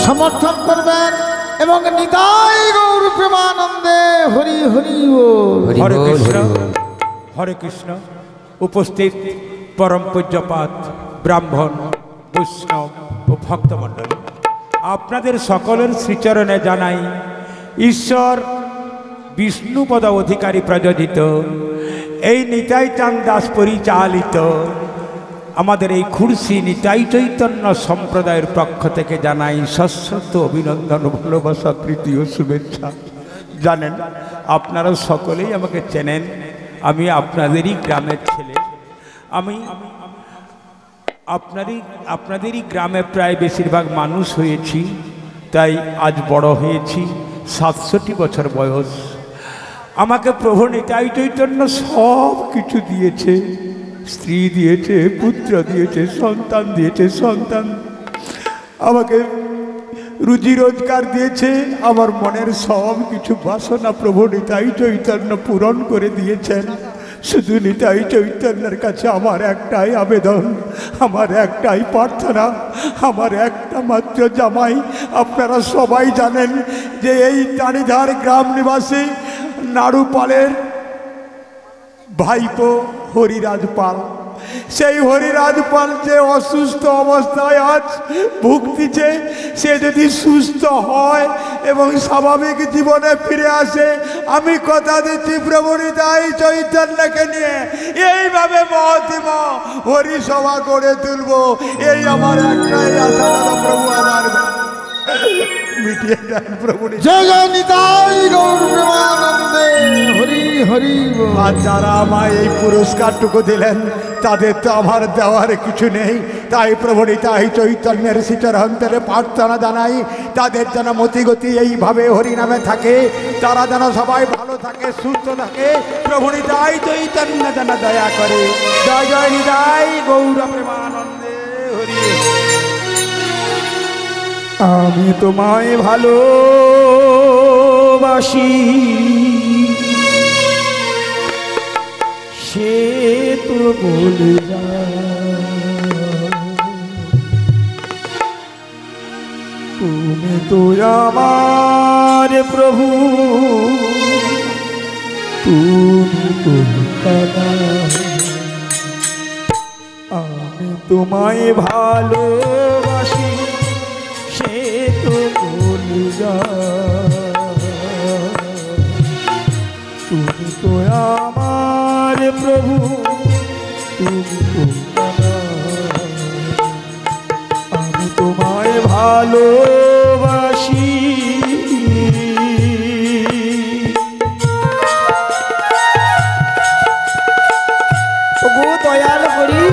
সমর্থন করবেন এবং নিতাই গৌর প্রেমানন্দে হরি হরি বল। হরে কৃষ্ণ হরে কৃষ্ণ। উপস্থিত পরম পূজ্যপাত ব্রাহ্মণ বৈষ্ণব ও ভক্তমণ্ডলী, আপনাদের সকলের শ্রীচরণে জানাই ঈশ্বর বিষ্ণুপদ অধিকারী প্রযোজিত এই নিতাই চাঁদ দাস পরিচালিত আমাদের এই খুরশি নিতাই চৈতন্য সম্প্রদায়ের পক্ষ থেকে জানাই সশ্রদ্ধ অভিনন্দন, ভালোবাসা, প্রীতি ও শুভেচ্ছা। জানেন, আপনারা সকলেই আমাকে চেনেন, আমি আপনাদেরই গ্রামের ছেলে। আমি আপনাদেরই গ্রামে প্রায় বেশিরভাগ মানুষ হয়েছি, তাই আজ বড় হয়েছি, 67 বছর বয়স। আমাকে প্রভু নিতাই চৈতন্য সব কিছু দিয়েছে, স্ত্রী দিয়েছে, পুত্র দিয়েছে, সন্তান দিয়েছে, আমাকে রুজি রোজগার দিয়েছে। আমার মনের সব কিছু বাসনা প্রভু নিতাই চৈতন্য পূরণ করে দিয়েছেন। শুধু নিতাই চৈতন্যের কাছে আমার একটাই আবেদন, আমার একটাই প্রার্থনা, আমার একটা মাত্র জামাই। আপনারা সবাই জানেন যে এই টানিধার গ্রাম নিবাসী নাড়ুপালের ভাইপো হরিরাজ পাল, সেই হরিরাজ পাল যে অসুস্থ অবস্থায় আজ ভুগতিছে, সে যদি সুস্থ হয় এবং স্বাভাবিক জীবনে ফিরে আসে, আমি কথা দিচ্ছি প্রভু নিতাই চৈতন্যকে নিয়ে এইভাবে মহতিম হরিসভা করে তুলব। এই আমার একটাই আশা, প্রভু আমার মিটিয়ে দেন প্রভু। জয় জয় নিতাই গৌর প্রেমানন্দে হরি হরি বল। আর যারা আমায় এই পুরস্কারটুকু দিলেন তাদের তো আমার দেওয়ার কিছু নেই, তাই প্রভু নিতাই চৈতন্যের শ্রীচরণে প্রার্থনা জানাই তাদের যেন মতিগতি এইভাবে হরিনামে থাকে, তারা যেন সবাই ভালো থাকে, সুস্থ থাকে। প্রভু নিতাই চৈতন্য যেন দয়া করে। জয় জয় নিতাই গৌর প্রেমানন্দে হরি। আমি তোমায় ভালোবাসি, সে তো বলে যায়, তুমি তো আমার প্রভু, তুমি তো আমি তোমায় ভালোবাসি, সে তো বলে যায়, তুমি তো আমার প্রভু, তুমি তো আমি তোমায় ভালোবাসি। ওগো দয়াল হরি,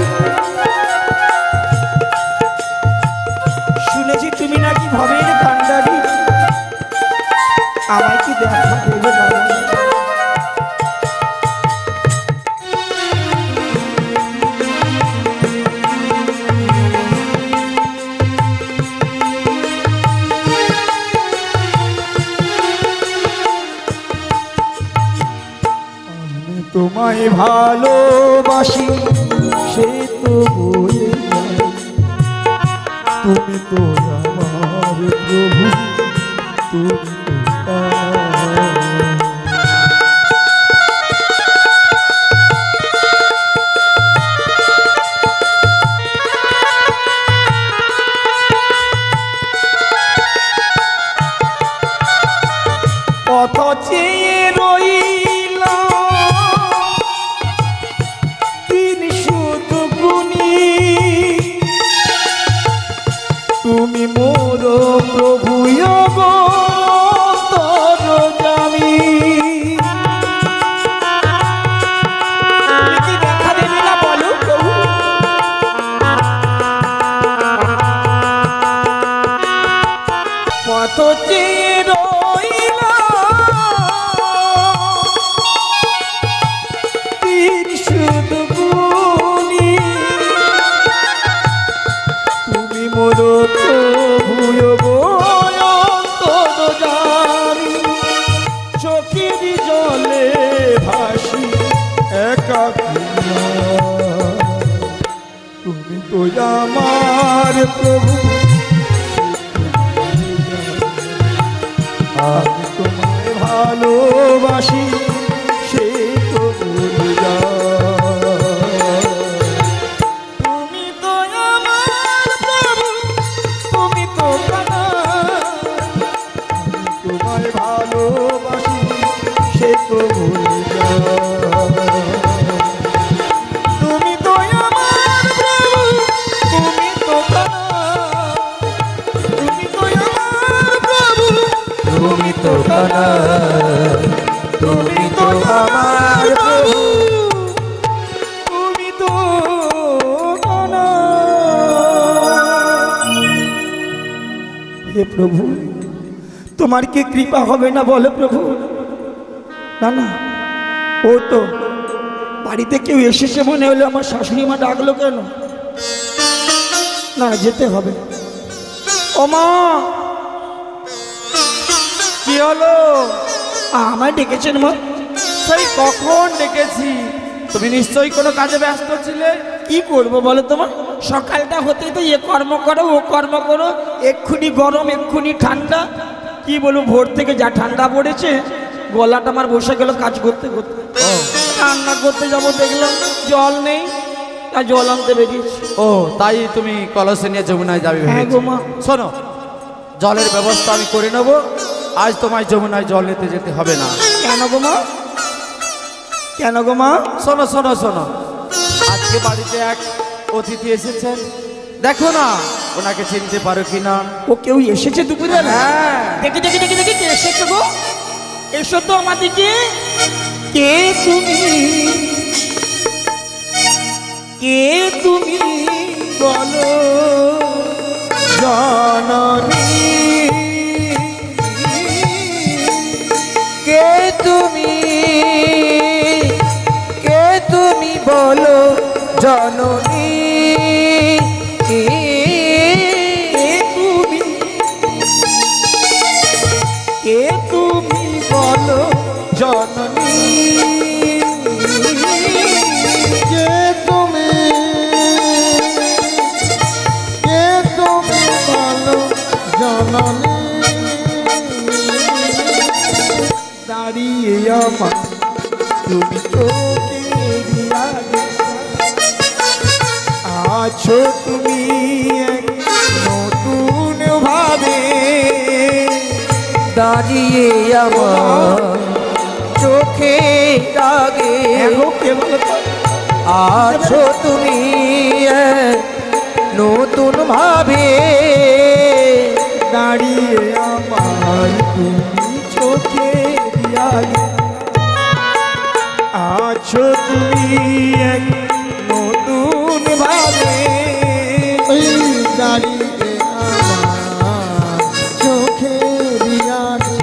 শুনেছি তুমি নাকি ভবের কান্ডারি, আমায় কি দেখা দেবে বাবা? তোমায় ভালোবাসি, সে তো বলে যায়, তুমি তো আমার প্রভু, তুমি তো পথ চেয়ে রইলাম তিনি শুধু গুণী, তুমি মোর প্রভু গো তরজামি। কি দেখা দেবে না বলো প্রভু? পথ চেয়ে তুমি তো আমার প্রভু, ভালোবাসি সে তো ভুলে যায়। তুমি তো আমার প্রভু, তুমি তো তোমায় ভালোবাসি সে তো ভুলে যায়। তুমি তো আমার প্রভু, তুমি তো তুমি তো আমার প্রভু, তুমি তো কানা, তুমি তো আমার প্রভু। তুমি তো কানা। হে প্রভু, তোমার কি কৃপা হবে না বলো প্রভু? না না, ও তো বাড়িতে কেউ এসেছে মনে হলো, আমার শাশুড়ি মা ডাকলো কেন? না যেতে হবে। ও মা, কি হলো? আমায় ডেকেছেন মা? সেই কখন ডেকেছি? তুমি নিশ্চয়ই কোনো কাজে ব্যস্ত ছিলে। কি করবো বলো তোমার? সকালটা হতেই তো এ কর্ম করো ও কর্ম করো, এক্ষুনি গরম এক্ষুনি ঠান্ডা। কি বলবো, ভোর থেকে যা ঠান্ডা পড়েছে, গলাটা আমার বসে গেল কাজ করতে করতে। রান্না করতে যাবো, দেখলাম জল নেই, তা জল আনতে বেরিয়েছি। ও তাই তুমি কলসে নিয়ে যমুনায় যাবে? হ্যাঁ গো মা। শোনো, জলের ব্যবস্থা আমি করে নেব। আজ তোমায় যমুনায় জল নিতে যেতে হবে না। কেন গো মা? কেন গো মা? শোনো শোনো শোনো, আজকে বাড়িতে এক অতিথি এসেছেন, দেখো না ওনাকে চিনতে পারো কিনা। ও কেউ এসেছে দুপুরে? হ্যাঁ। দেখি দেখি দেখি দেখি, কে এসেছে গো? এসো তো আমার দিকে। কে তুমি? কে তুমি বলো জননী কে তুমি, কে তুমি বলো জননী। কে তুমি, কে তুমি বলো জননী কে তুমি, কে তুমি বলো জননী। দাঁড়িয়ে আমার তুমি চোখের আগে আছো, তুমি এক নতুন ভাবে। দাঁড়িয়ে আমার চোখে আগে এগো কে বলো তো? আছো তুমি এক নতুন ভাবে। দাঁড়িয়ে আমার তুমি চোখের আগে আছো, তুমি এক নতুন ভাবে। ওই দাঁড়িয়ে আমার চোখের আগে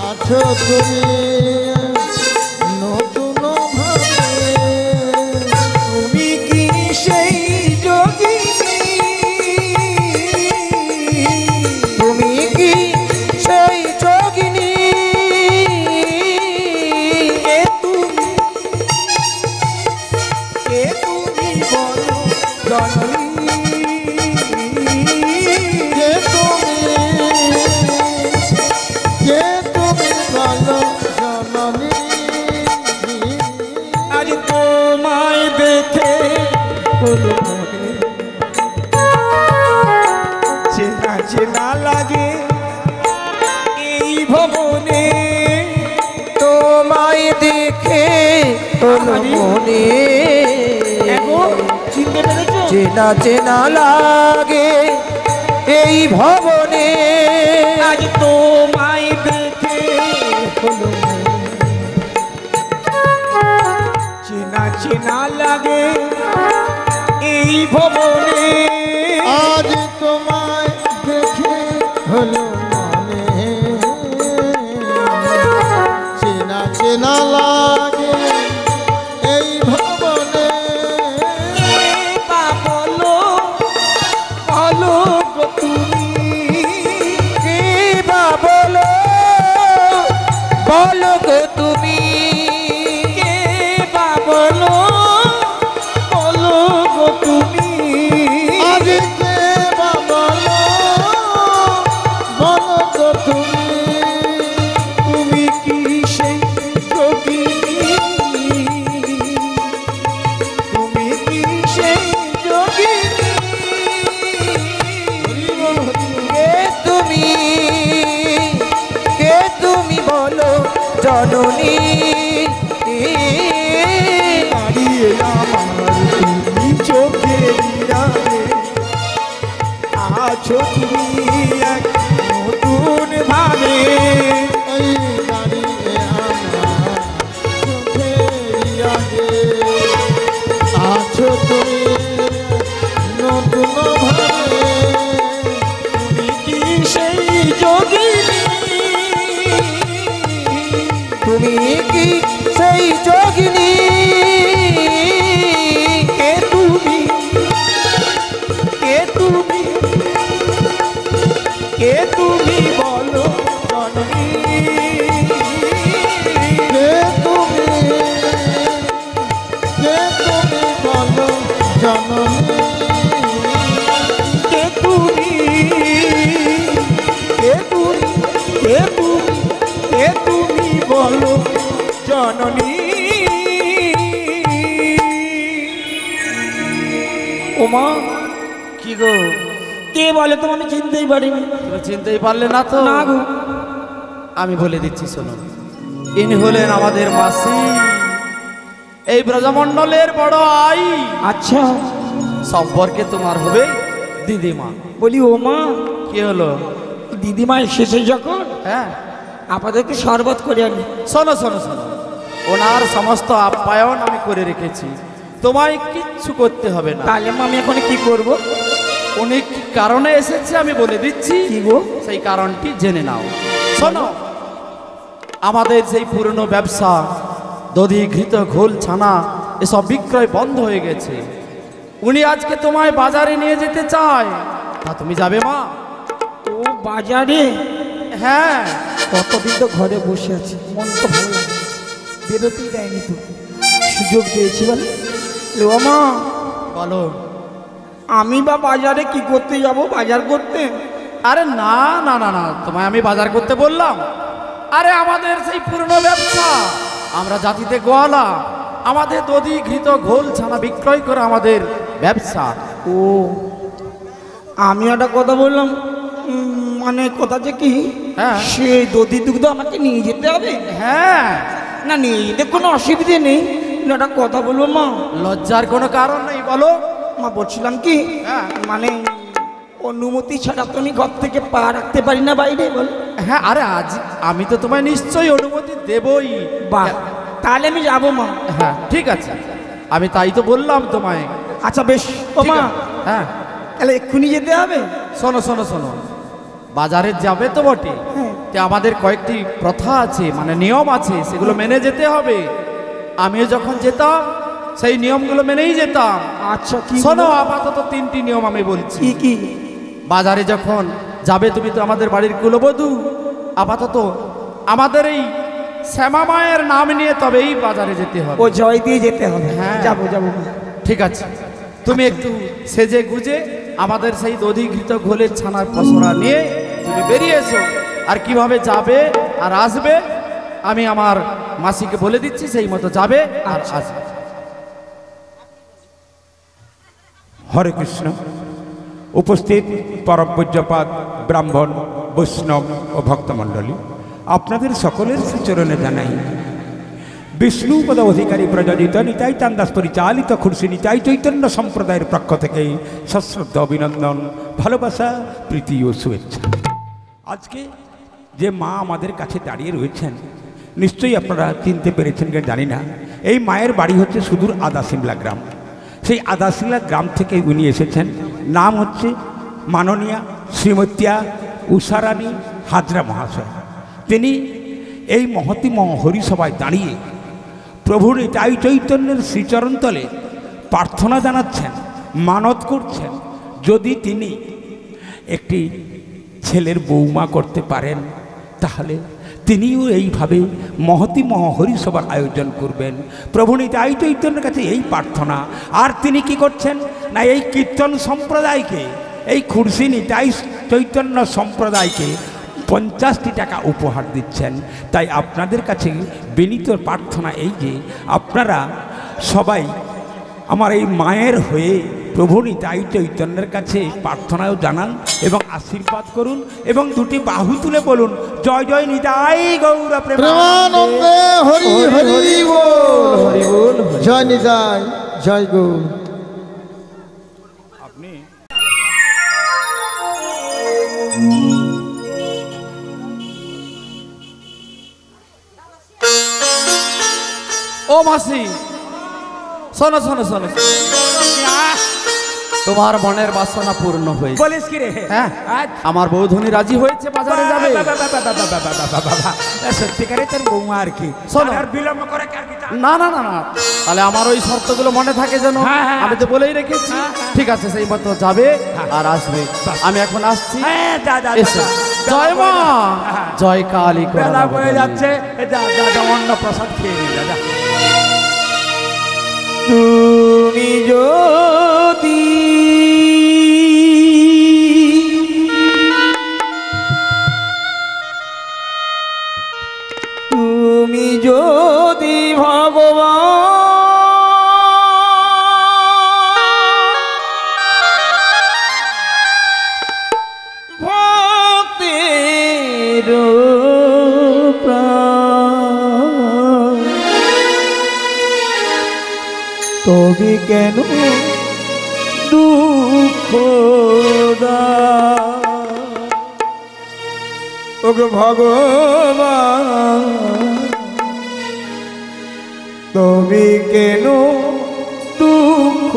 আছো তুমি নতুন ভাবে। তুমি কি সেই যোগিনী? তুমি কি সেই যোগিনী? কে তুমি, কে তুমি বলো জননী। কে তুমি, কে তুমি বলো জননী। আজ তোমায় দেখে হলো মনে চেনা চেনা লাগে এই ভবনে। তোমায় দেখে হলো মনে এগো চিনতে পেরেছো? চেনা চেনা লাগে এই ভবনে। আজ তোমায় দেখে হলো মনে চেনা চেনা লাগে এই ভবনে। আজ তোমায় দেখে হলো মনে চেনা চেনা লাগে এই ভবনে। কে বা বলো, বলো গো তুমি। কে বা বলো, বলো গো তুমি। কে বা বলো, বলো গো তুমি। জননী দাঁড়িয়ে আমার তুমি চোখের ইরানে আছো তুমি এক নতুন ভাবে। এই দাঁড়িয়ে আমার চোখের আগে আছো তুমি নতুন ভাবে। তুমি কি সেই যোগিনী? তুমি কি সেই যোগিনী? কে তুমি? কে তুমি? কে তুমি বলো জননী? কে তুমি বলো জননী? কে তুমি? কে তুমি? কে তুমি? কে তুমি বলো জননী? ওমা, কি গো, কে বলে তো আমি চিনতেই পারিনি। তুমি চিনতেই পারলে না তো? না গো। আমি বলে দিচ্ছি, শোনো। ইনি হলেন আমাদের মাসি, এই ব্রজমণ্ডলের বড় আই। আচ্ছা, সম্পর্কে তোমার হবে দিদিমা। বলি ওমা, কি হলো? দিদিমা এসেছে যখন হ্যাঁ, আপনাদেরকে শরবত করে আনি। শোনো শোনো শোনো, ওনার সমস্ত আপ্যায়ন আমি করে রেখেছি, তোমায় কিচ্ছু করতে হবে না। তাহলে মা আমি এখন কি করব? উনি কি কারণে এসেছে আমি বলে দিচ্ছি, কি গো? সেই কারণটি জেনে নাও। শোনো, আমাদের সেই পুরনো ব্যবসা দধি ঘৃত ঘোল ছানা এসব বিক্রয় বন্ধ হয়ে গেছে। উনি আজকে তোমায় বাজারে নিয়ে যেতে চায়, তা তুমি যাবে মা? ও বাজারে? হ্যাঁ। কতদিন তো ঘরে বসে আছি, মন তো ভালো লাগে, বেরোতেই দেয়নি তো, সুযোগ পেয়েছি বলে। ও মা, বলো। আমি বা বাজারে কি করতে যাব? বাজার করতে? আরে না না না না, তোমায় আমি বাজার করতে বললাম? আরে আমাদের সেই পুরনো ব্যবসা, আমরা জাতিতে গোয়ালা, আমাদের দধি ঘৃত ঘোল ছানা বিক্রয় করে আমাদের ব্যবসা। ও, আমি একটা কথা বললাম, মানে কথা যে কি, হ্যাঁ। সেই দধি দুগ্ধ আমাকে নিয়ে যেতে হবে? হ্যাঁ, না, নিয়ে যেতে কোনো অসুবিধে নেই, কিন্তু একটা কথা বলবো মা। লজ্জার কোনো কারণ নেই, বলো। মা বলছিলাম কি, হ্যাঁ। মানে অনুমতি ছাড়া তো আমি ঘর থেকে পা রাখতে পারি না বাইরে, বল। হ্যাঁ, আরে আজ আমি তো তোমায় নিশ্চয়ই অনুমতি দেবই। বাহ, তাহলে আমি যাবো মা। হ্যাঁ, ঠিক আছে, আমি তাই তো বললাম তোমায়। আচ্ছা বেশ। ও ঠিক মা, আছে, হ্যাঁ। তাহলে এক্ষুনি যেতে হবে? শোনো শোনো শোনো, বাজারে যাবে তো বটে, হ্যাঁ। তো আমাদের কয়েকটি প্রথা আছে, মানে নিয়ম আছে, সেগুলো মেনে যেতে হবে। আমিও যখন যেতাম সেই নিয়মগুলো মেনেই যেতাম। আচ্ছা, কি শোনো, আপাতত 3টি নিয়ম আমি বলছি। কি কি? বাজারে যখন যাবে, তুমি তো আমাদের বাড়ির কুলবধূ, আপাতত আমাদের এই শ্যামা মায়ের নাম নিয়ে তবেই বাজারে যেতে হবে। ও জয় দিয়ে যেতে হবে? হ্যাঁ। যাবো যাবো মা। ঠিক আছে, তুমি একটু সেজে গুজে আমাদের সেই দধি ঘৃত ঘোলের ছানার পসরা নিয়ে তুমি বেরিয়ে এসো। আর কিভাবে যাবে আর আসবে আমি আমার মাসিকে বলে দিচ্ছি, সেই মতো যাবে আর আসবে। হরে কৃষ্ণ। উপস্থিত পরম পূজ্যপাদ ব্রাহ্মণ, বৈষ্ণব ও ভক্তমণ্ডলী, আপনাদের সকলের শ্রীচরণে জানাই বিষ্ণুপদ অধিকারী প্রযোজিত নিতাই চান্দাস পরিচালিত খুরশি নিতাই চৈতন্য সম্প্রদায়ের পক্ষ থেকে সশ্রদ্ধ অভিনন্দন, ভালোবাসা, প্রীতি ও শুভেচ্ছা। আজকে যে মা আমাদের কাছে দাঁড়িয়ে রয়েছেন, নিশ্চয়ই আপনারা চিনতে পেরেছেন কিনা জানি না। এই মায়ের বাড়ি হচ্ছে সুদূর আদাসিমলা গ্রাম। সেই আদাসিমলা গ্রাম থেকে উনি এসেছেন। নাম হচ্ছে মাননীয়া শ্রীমতিয়া উষারানী হাজরা মহাশয়। তিনি এই মহতি হরিসভায় দাঁড়িয়ে প্রভু নিতাই চৈতন্যের শ্রীচরণতলে প্রার্থনা জানাচ্ছেন, মানত করছেন, যদি তিনি একটি ছেলের বৌমা করতে পারেন তাহলে তিনিও এইভাবে মহতি হরিসভার আয়োজন করবেন। প্রভু নিতাই চৈতন্যের কাছে এই প্রার্থনা। আর তিনি কি করছেন না, এই কীর্তন সম্প্রদায়কে, এই খুরশি নিতাই চৈতন্য সম্প্রদায়কে 50টি টাকা উপহার দিচ্ছেন। তাই আপনাদের কাছে বিনীত প্রার্থনা এই যে আপনারা সবাই আমার এই মায়ের হয়ে প্রভু নিতাই চৈতন্যের কাছে প্রার্থনাও জানান এবং আশীর্বাদ করুন এবং দুটি বাহু তুলে বলুন জয় জয় নিতাই গৌর প্রেমানন্দে হরি হরি বল, হরি বল, জয় নিতাই, জয় গৌর। আপনি ও মাসি, শোনো শোনো শোনো, তোমার মনের বাসনা পূর্ণ হয়েছে। বলিস কি রে? হ্যাঁ, আমার বৌধনী রাজি হয়েছে, বাজারে যাবে। সত্যিকারে তোর বৌমা আর কি? শোনো। আর বিলম্ব করে কি আর কি? না না না না, তাহলে আমার ওই শর্তগুলো মনে থাকে যেন। হ্যাঁ, হ্যাঁ। আমি তো বলেই রেখেছি। ঠিক আছে, সেই মতো যাবে আর আসবে। আমি এখন আসছি। হ্যাঁ, যা যা এসো। জয় মা, জয় কালী। বেলা হয়ে যাচ্ছে, অন্ন প্রসাদ খেয়ে নিয়ে যা। তুমি যদি তুমি যদি ভগবান ভক্তের প্রাণ, তবে কেন দুঃখ ওগো ভগবান, তবে কেন দুঃখ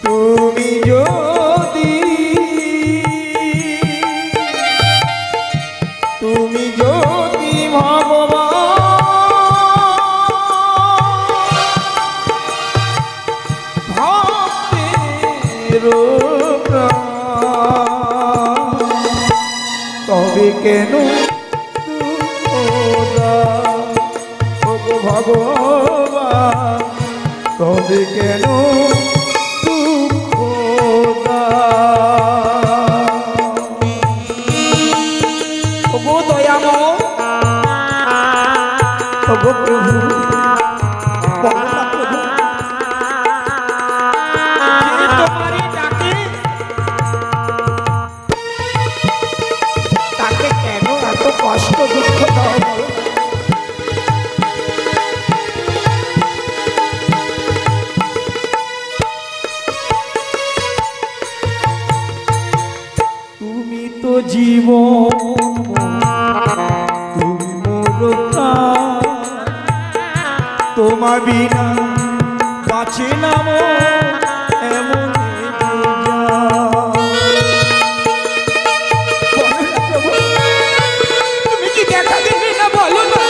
তুমি যদি তুমি যদি ভক্তের প্রাণ, তবে কেন ভগবান, তবে কেন দুঃখ গো দয়াময়, গো প্রভু, তোমারই ডাকে তাকে কেন এত কষ্ট দুঃখ দাও বলো? তুমি তো জীবন, তুমি মোর প্রাণ, তোমার বিনা বাঁচে না মন, এমন তুমি কি দেখা দেবে না বলো না?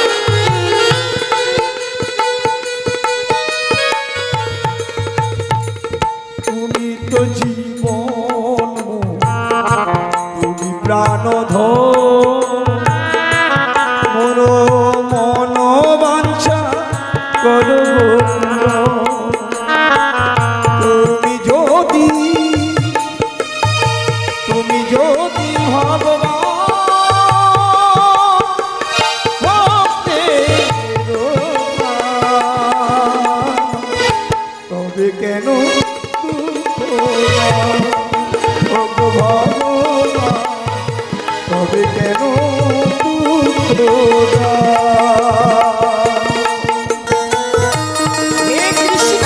তুমি তো জীবন, তুমি প্রাণধর, মোর মন বাঞ্ছা করো তুমি যদি তবে কেন ভগবান, তবে কেন হে কৃষ্ণ,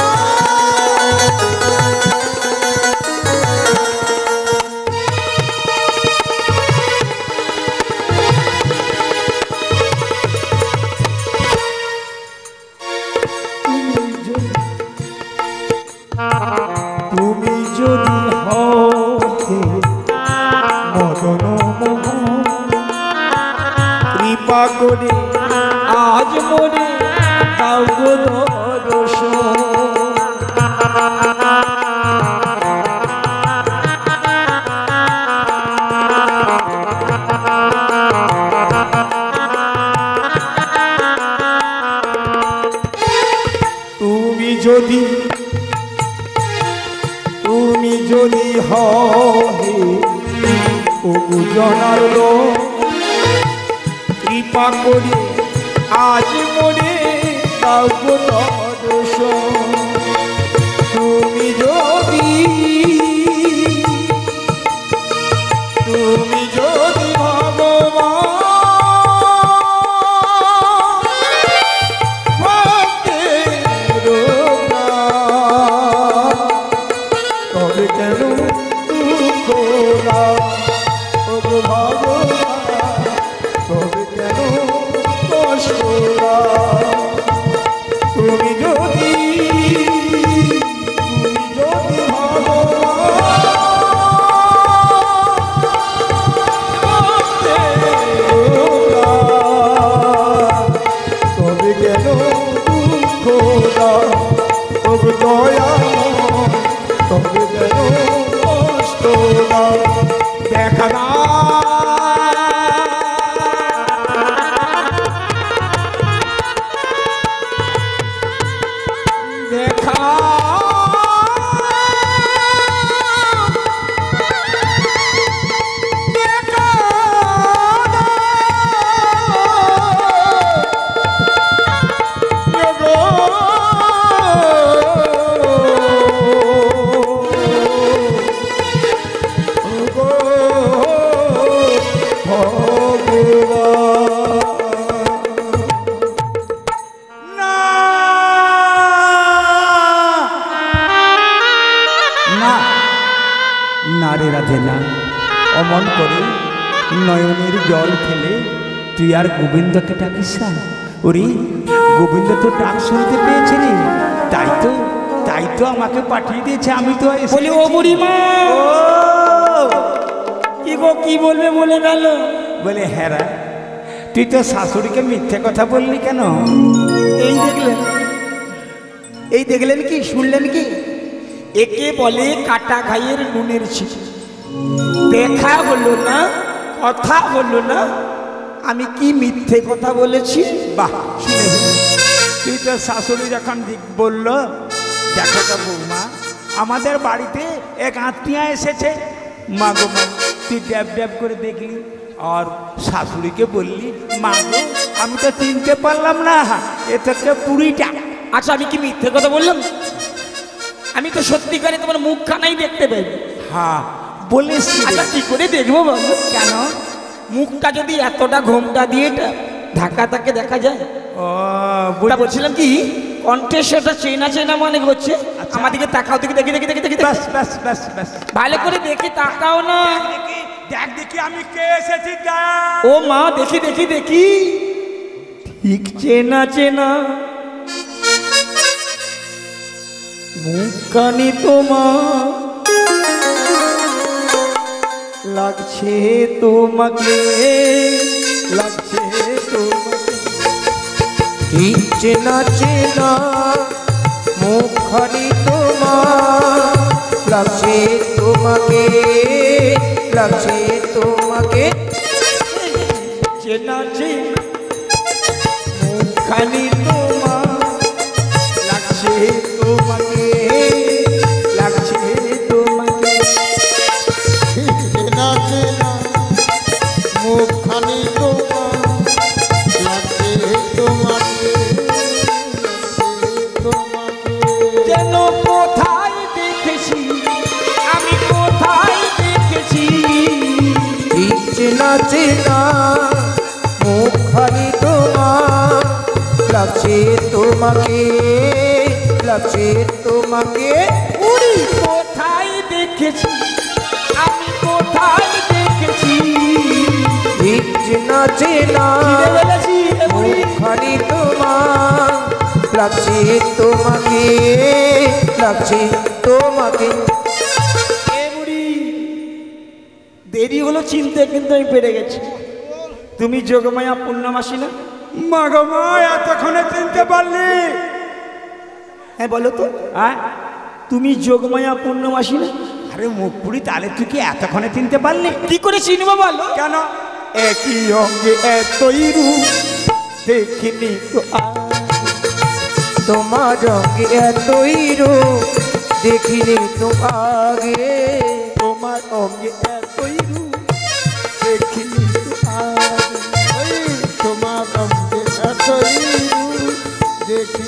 তুমি যদি হও মদন মোহন, কৃপা করে আজ মনে দাও গো দর্শন। তুমি যদি হও হে ওগো জনার লোক, কৃপা করে আজ মনে দাও গো দর্শন। তুমি যদি দেখা না দেখা নারে রাধে না, অমন করে নয়নের জল ফেলে তুই আর গোবিন্দকে ডাকিস না। ওরে গোবিন্দ তো ডাক শুনতে পেয়েছে রে, তাই তো আমাকে পাঠিয়ে দিয়েছে। আমি তো বলি ও বুড়িমা কি গো কি বলবে বলে গেল। বলে হ্যাঁ, তুই তো শাশুড়িকে মিথ্যে কথা বললি কেন? এই দেখলেন কি শুনলেন কি? একে বলে কাটা ঘাইয়ের নুনের ছিটে। দেখা হলো না, কথা হলো না, আমি কি মিথ্যে কথা বলেছি? বাহ, শুনে তুই তো শাশুড়ি যখন বলল, দেখো তো বৌমা, আমাদের বাড়িতে এক আত্মীয় এসেছে, মা গো মা, তুই ড্যাব ড্যাব করে দেখলি আর শাশুড়িকে বললি মা গো আমি তো চিনতে পারলাম না, এ থেকে পুরীটা। আচ্ছা আমি কি মিথ্যে কথা বললাম? আমি তো সত্যিকারে তোমার মুখখানাই দেখতে পাই। হ্যাঁ বলিস। আচ্ছা কি করে দেখবো বলো? কেন? মুখটা যদি এতটা ঘোমটা দিয়ে ঢাকা তাকে দেখা যায়। ও বলছিলাম কি কণ্ঠেশ্বরটা চেনা চেনা মনে হচ্ছে। আমার দিকে তাকাও, দেখি দেখি দেখি দেখি দেখি ব্যাস ব্যাস ব্যাস ব্যাস, ভালো করে দেখি, তাকাও না। দেখ দেখি আমি কে এসেছি। ও মা দেখি দেখি দেখি, ঠিক চেনা চেনা মুখখানি তোমার লাগছে, তোমাকে লাগছে তোমাকে। ঠিক চেনা চেনা মুখখানি তোমার লাগছে তোমাকে, লাগছে তোমাকে। চেনা চেনা মুখখানি তোমার লাগছে তোমাকে, লাগছে তোমাকে। চেনা চেনা মুখখানি তোমার লাগছে তোমাকে, তোমাকে। যেন কোথায় দেখেছি, আমি কোথায় দেখেছি। ঠিক চেনা চেনা মুখখানি তোমার লাগছে তোমাকে, লাগছে তোমাকে। উড়ি কোথায় দেখেছি, আমি কোথায় দেখেছি। ঠিক চেনা চেনা চিনে ফেলেছি এ বুড়ি। মুখখানি তোমার লাগছে তোমাকে, লাগছে তোমাকে। এ বুড়ি, দেরি হলো চিনতে, কিন্তু আমি পেরে গেছি। তুমি যোগমায়া পূর্ণমাসী না? মা গো মা, এতক্ষণে চিনতে পারলি? হ্যাঁ বলো তো, হ্যাঁ তুমি যোগমায়া পূর্ণমাসী না? আরে মুখ পুরি, তাহলে তুই কি এতক্ষণে চিনতে পারলি? কি করে চিনবো বলো? কেন? একই অঙ্গে এতই রূপ দেখিনি তো তোমার রঙে এতই রূপ দেখিনি তো আগে, তোমার অঙ্গে এতই রূপ দেখিনি তো আগে। তোমার অঙ্গে এতই রূপ দেখি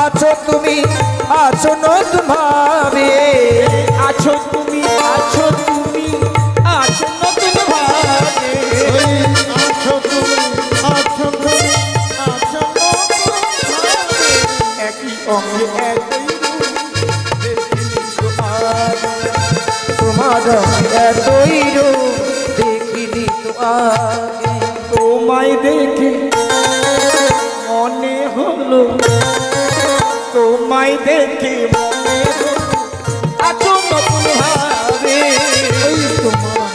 আছো তুমি আছো নতুন ভাবে আছো তুমি আছো তুমি আছো নতুন ভাবে ওই আছো তুমি আছো তুমি আছো নতুন ভাবে। একই অঙ্গে একই তোমার এতই রূপ দেখিনি তো আগে তোমায় দেখে মনে হলো তোমায় দেখে মনে হলো আছো নতুন ভাবে ওই তোমার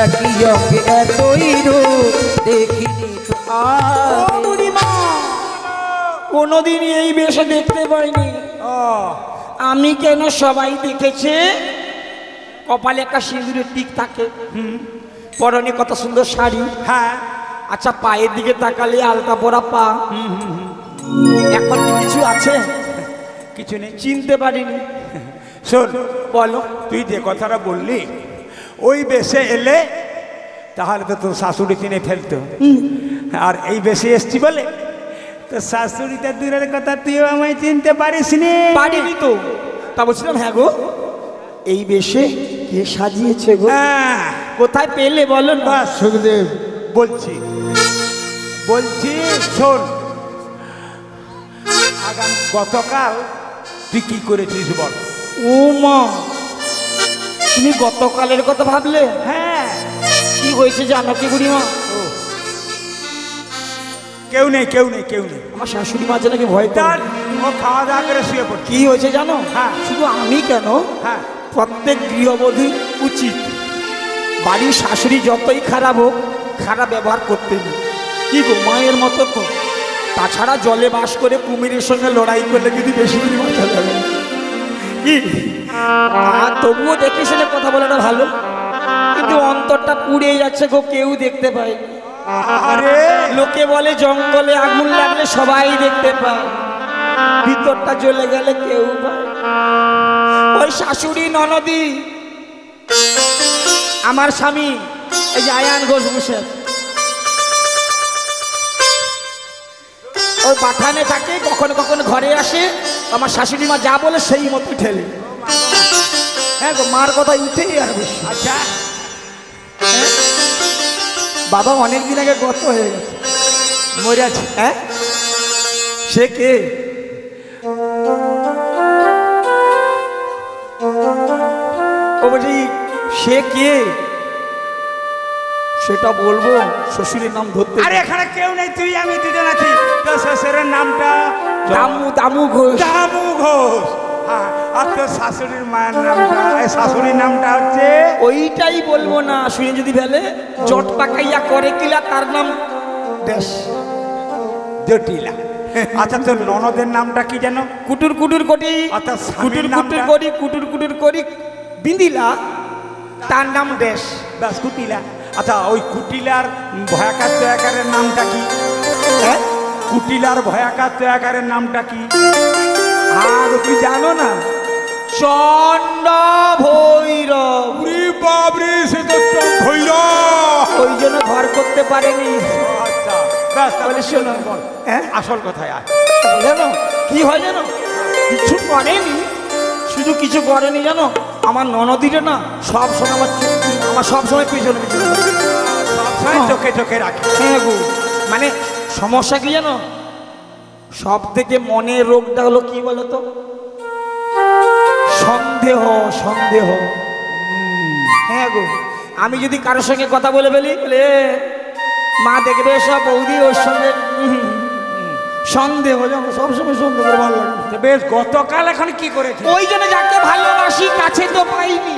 একই অঙ্গে এতই রূপ দেখিনি তো আগে বুড়িমা কোনোদিনই এই বেশে দেখতে পাইনি আমি কেন সবাই দেখেছে কপালে একটা সিঁদুরের টিক থাকে পরনে কত সুন্দর শাড়ি হ্যাঁ আচ্ছা পায়ের দিকে তাকালে আলতা পরা পা এখন কি কিছু আছে কিছু নেই। চিনতে পারিনি শোন, বলো তুই যে কথাটা বললি ওই বেশে এলে তাহলে তো তোর শাশুড়ি চিনে ফেলতো, আর এই বেশে এসছি বলে তো শাশুড়িটা দূরের কথা তুইও আমায় চিনতে পারিস নি। পারিনি তো তা বলছিলাম হ্যাঁ গো এই বেশে কে সাজিয়েছে গো হ্যাঁ, কোথায় পেলে বলো না বাস সুখদেব বলছি বলছি শোন, গতকাল তুই কি করেছিস বল? ও মা তুমি গতকালের কথা ভাবলে হ্যাঁ, কি হয়েছে জানো কি বুড়িমা কেউ নেই কেউ নেই কেউ নেই। আমার শাশুড়ি মা নাকি ভয় তার করে ও খাওয়া দাওয়া করে শুয়ে পড়ছে। কি হয়েছে জানো হ্যাঁ। শুধু আমি কেন হ্যাঁ, প্রত্যেক গৃহবধূ উচিত বাড়ির শাশুড়ি যতই খারাপ হোক খারাপ ব্যবহার করতে নেই কি গো মায়ের মতো তো তাছাড়া জলে বাস করে কুমিরের সঙ্গে লড়াই করলে যদি বেশি দিন বাঁচা যাবে না। কি আর তবুও দেখে শুনে কথা বলাটা ভালো কিন্তু অন্তরটা পুড়ে যাচ্ছে গো কেউ দেখতে পায় না। আরে লোকে বলে জঙ্গলে আগুন লাগলে সবাই দেখতে পায় ভিতরটা জ্বলে গেলে কেউ পায় না। ওই শাশুড়ি ননদি আমার স্বামী এই যে আয়ান ঘোষ বসে ওই পাঠানে থাকে কখনো কখনো ঘরে আসে আমার শাশুড়ি মা যা বলে সেই মতো ঠেলে হ্যাঁ গো মার কথা উঠেই আর বেশি আচ্ছা, হ্যাঁ? বাবা অনেকদিন আগে গত হয়ে গেছে মরে আছে। হ্যাঁ সে কে ও বলছি সে কে সেটা বলবো শ্বশুরের নাম ধরতে আরে এখানে কেউ নেই, তুই আমি দুজন আছি। তোর শ্বশুরের নামটা দামু দামু ঘোষ দামু ঘোষ। হ্যাঁ, আর তোর শাশুড়ির মায়ের নামটা শাশুড়ির নামটা হচ্ছে ওইটাই বলবো না শুনে যদি ফেলে জট পাকাইয়া করে কিলা তার নাম দেশ জটিলা। আচ্ছা, তোর ননদের নামটা কি যেন? কুটুর কুটুর করি অর্থাৎ কুটুর স্বামীর কুটুর নামটা? করি কুটুর কুটুর করি বিন্দিলা তার নাম দেশ দাস কুটিলা। আচ্ছা, ওই কুটিলার ভয়াকার তয়াকারের নামটা কি? হ্যাঁ কুটিলার ভয়াকার তয়াকারের নামটা কি? আর তুই জানো না চন্ড ভৈরব বাবরে, সে তো ভৈরব। ওই জন্য ঘর করতে পারেনি আচ্ছা, ব্যাস, বলে শোনো হ্যাঁ আসল কথায় আয়। জানো কি হয় জানো কিছু করেনি শুধু কিছু করেনি জানো আমার ননদিরে না সব সময় আমার সব সময় পিছনে পিছনে সবসময় চোখে চোখে রাখি। হ্যাঁ গো মানে সমস্যা কি জানো সব থেকে মনের রোগটা হলো কি বলতো সন্দেহ সন্দেহ হ্যাঁ গো আমি যদি কারোর সঙ্গে কথা বলে ফেলি বলে মা দেখবে সব বৌদি ওর সঙ্গে সন্দেহ জানো সবসময় সন্দেহ করে ভালো লাগে তো বেশ, গতকাল এখন কি করেছি? ওই জন্য যাকে ভালোবাসি কাছে তো পাইনি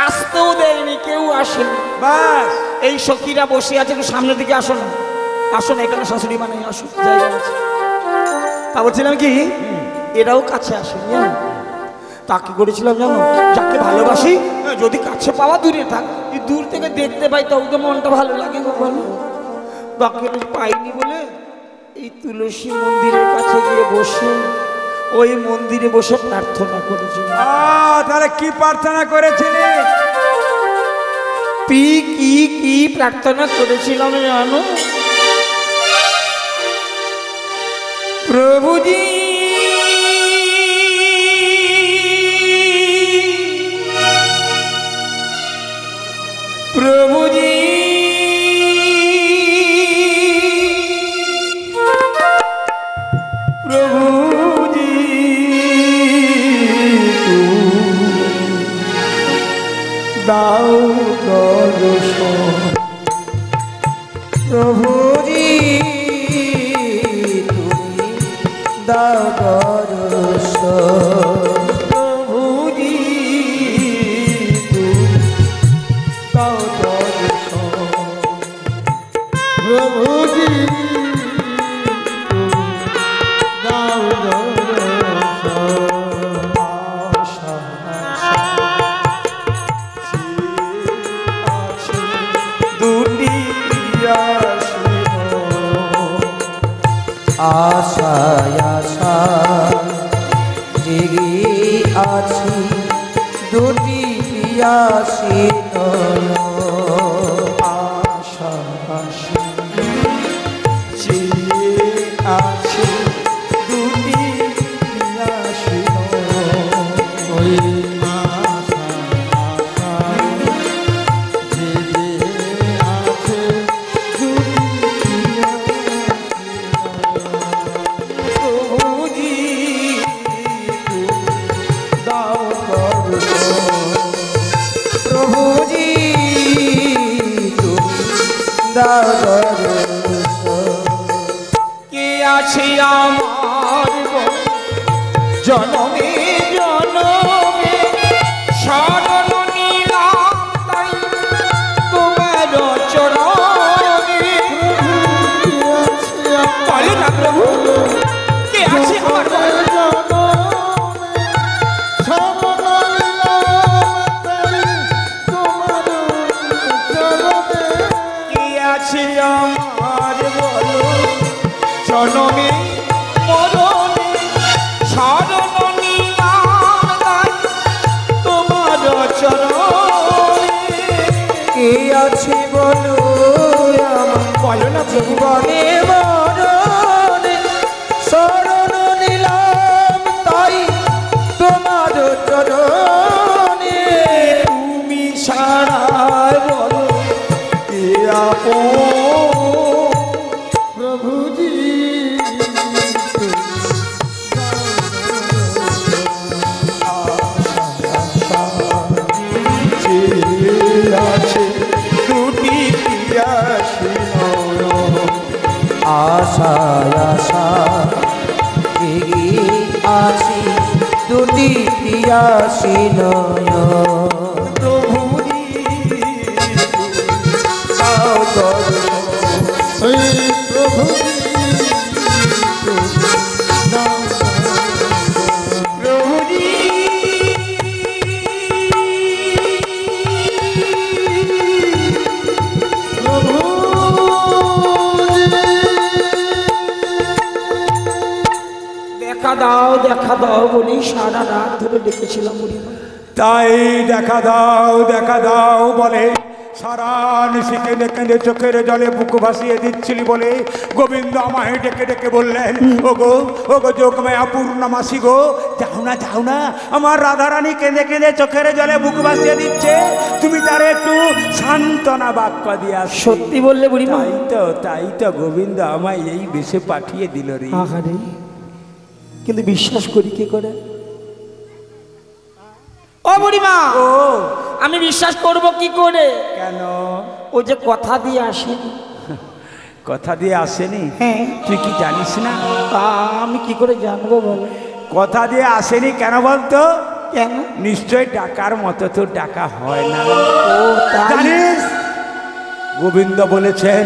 আসতেও দেয়নি কেউ আসেনি বাস, এই সখীরা বসে আছে একটু সামনের দিকে আসো না আসো না এখানে শাশুড়ি মানে আসো জায়গা আছে তা বলছিলাম কি এরাও কাছে আসেনি জানো তা কি করেছিলাম জানো যাকে ভালোবাসি যদি কাছে পাওয়া দূরে থাক এই দূর থেকে দেখতে পাই তবে তো মনটা ভালো লাগে গো ভালো বাকি পাইনি বলে এই তুলসী মন্দিরের কাছে গিয়ে বসে ওই মন্দিরে বসে প্রার্থনা করেছিলাম তাহলে কি প্রার্থনা করেছিলি? কি কি প্রার্থনা করেছিলাম জানো দাও দর্শন। প্রভুজি তুমি দাও দর্শন। প্রভুজি তুমি দাও দর্শন। প্রভুজি দাও দর্শন। আশা আছে দুটি আসিনো। আশায় আশা জেগে আছি দুটি পিয়াসী নয়ন। আশা আশা চেয়ে আছে দুটি আসিনো। ওই আশা আশা জেগে আছে প্রভুজি দাও দর্শন। প্রভুজি তুমি দাও দর্শন। কে আছে আমার জনমে জনমে শরণ নিলাম তাই তোমার চরণে। বলো না প্রভু, কে আছে আমার কে আছে আমার বলো জনমে মরণে শরণ নিলাম তাই তোমার চরণে। কে আছে বলো আমার বলো না প্রভু, জীবনে মরণে শরণ নিলাম তাই তোমার চরণে। তুমি সারা বলো কে আপন। প্রভুজি চেয়ে আছে দুটি পিয়াসী নয়ন। আশায় আশা জেগে আছি দুটি পিয়াসী নয়ন। প্রভুজি দাও দর্শন। ওই প্রভুজি দাও প্রভুজি দেখা দাও বলি সারা রাত ধরে ডেকেছিলাম বুড়িমা। তাই দেখা দাও বলে সারা নিশি কেঁদে কেঁদে চোখের জলে বুক ভাসিয়ে দিচ্ছিলি বলে গোবিন্দ আমায় ডেকে ডেকে বললেন, ওগো যোগমায়া পূর্ণমাসী গো, যাও না আমার রাধারানী কেঁদে কেঁদে চোখের জলে বুক ভাসিয়ে দিচ্ছে, তুমি তার একটু সান্ত্বনা বাক্য দিয়া। সত্যি বললে বুড়িমা? তাই তো গোবিন্দ আমায় এই বেশে পাঠিয়ে দিল রে। আহারে, কিন্তু বিশ্বাস করি কি করে? ও বুড়িমা, ও আমি বিশ্বাস করব কি করে? কেন? ও যে কথা দিয়ে আসেনি। কথা দিয়ে আসেনি? হ্যাঁ। তুই কি জানিস না? তা আমি কি করে জানবো বলো? কথা দিয়ে আসেনি কেন বলতো? কেন? নিশ্চয় ডাকার মতো তো ডাকা হয় না। ও তাই? জানিস গোবিন্দ বলেছেন,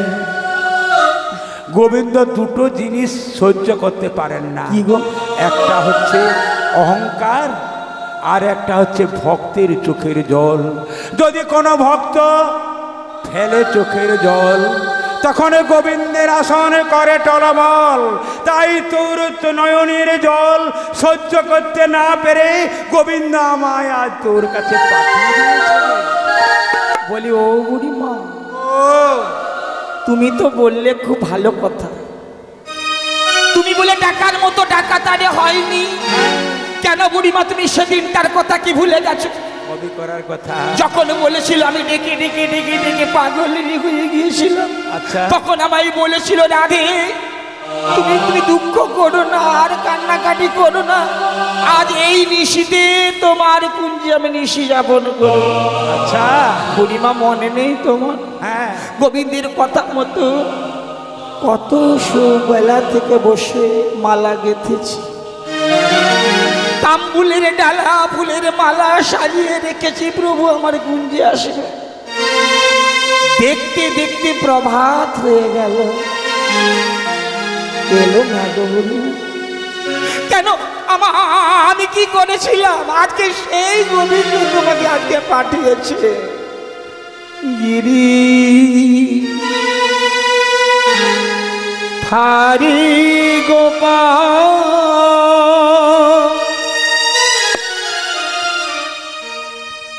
গোবিন্দ দুটো জিনিস সহ্য করতে পারেন না। কি গো? একটা হচ্ছে অহংকার, আর একটা হচ্ছে ভক্তের চোখের জল। যদি কোনো ভক্ত ফেলে চোখের জল, তখন গোবিন্দের আসন করে টলমল। তাই তোর নয়নের জল সহ্য করতে না পেরে গোবিন্দ আমায় আজ তোর কাছে পাঠিয়ে দিয়েছে। বলি ও বুড়িমা, ও তুমি তো বললে খুব ভালো কথা। তুমি বলে ডাকার মতো ডাকা তারে হয়নি কেন বুড়িমা? তুমি সেদিন তার কথা কি ভুলে গেছো? কবি করার কথা যখন বলেছিল আমি ডেকে ডেকে ডেকে ডেকে পাগল হয়ে গিয়েছিলাম, আচ্ছা। তখন আমায় বলেছিল রাধে তুমি তুমি দুঃখ করো না, আর কান্নাকাটি করো না। আজ এই নিশিতে তোমার কুঞ্জে আমি নিশি যাপন করব। আচ্ছা বুড়িমা মনে নেই তোমার? হ্যাঁ গোবিন্দের কথা মতো কত বেলা থেকে বসে মালা গেঁথেছি, তাম্বুলের ডালা ফুলের মালা সাজিয়ে রেখেছি। প্রভু আমার কুঞ্জে আসবে, দেখতে দেখতে প্রভাত হয়ে গেল, এলো না গো বুড়িমা। কেন আমি কি করেছিলাম? আজকে সেই গোবিন্দ তোমাকে আজকে পাঠিয়েছে। গিরি হারি গোপাল,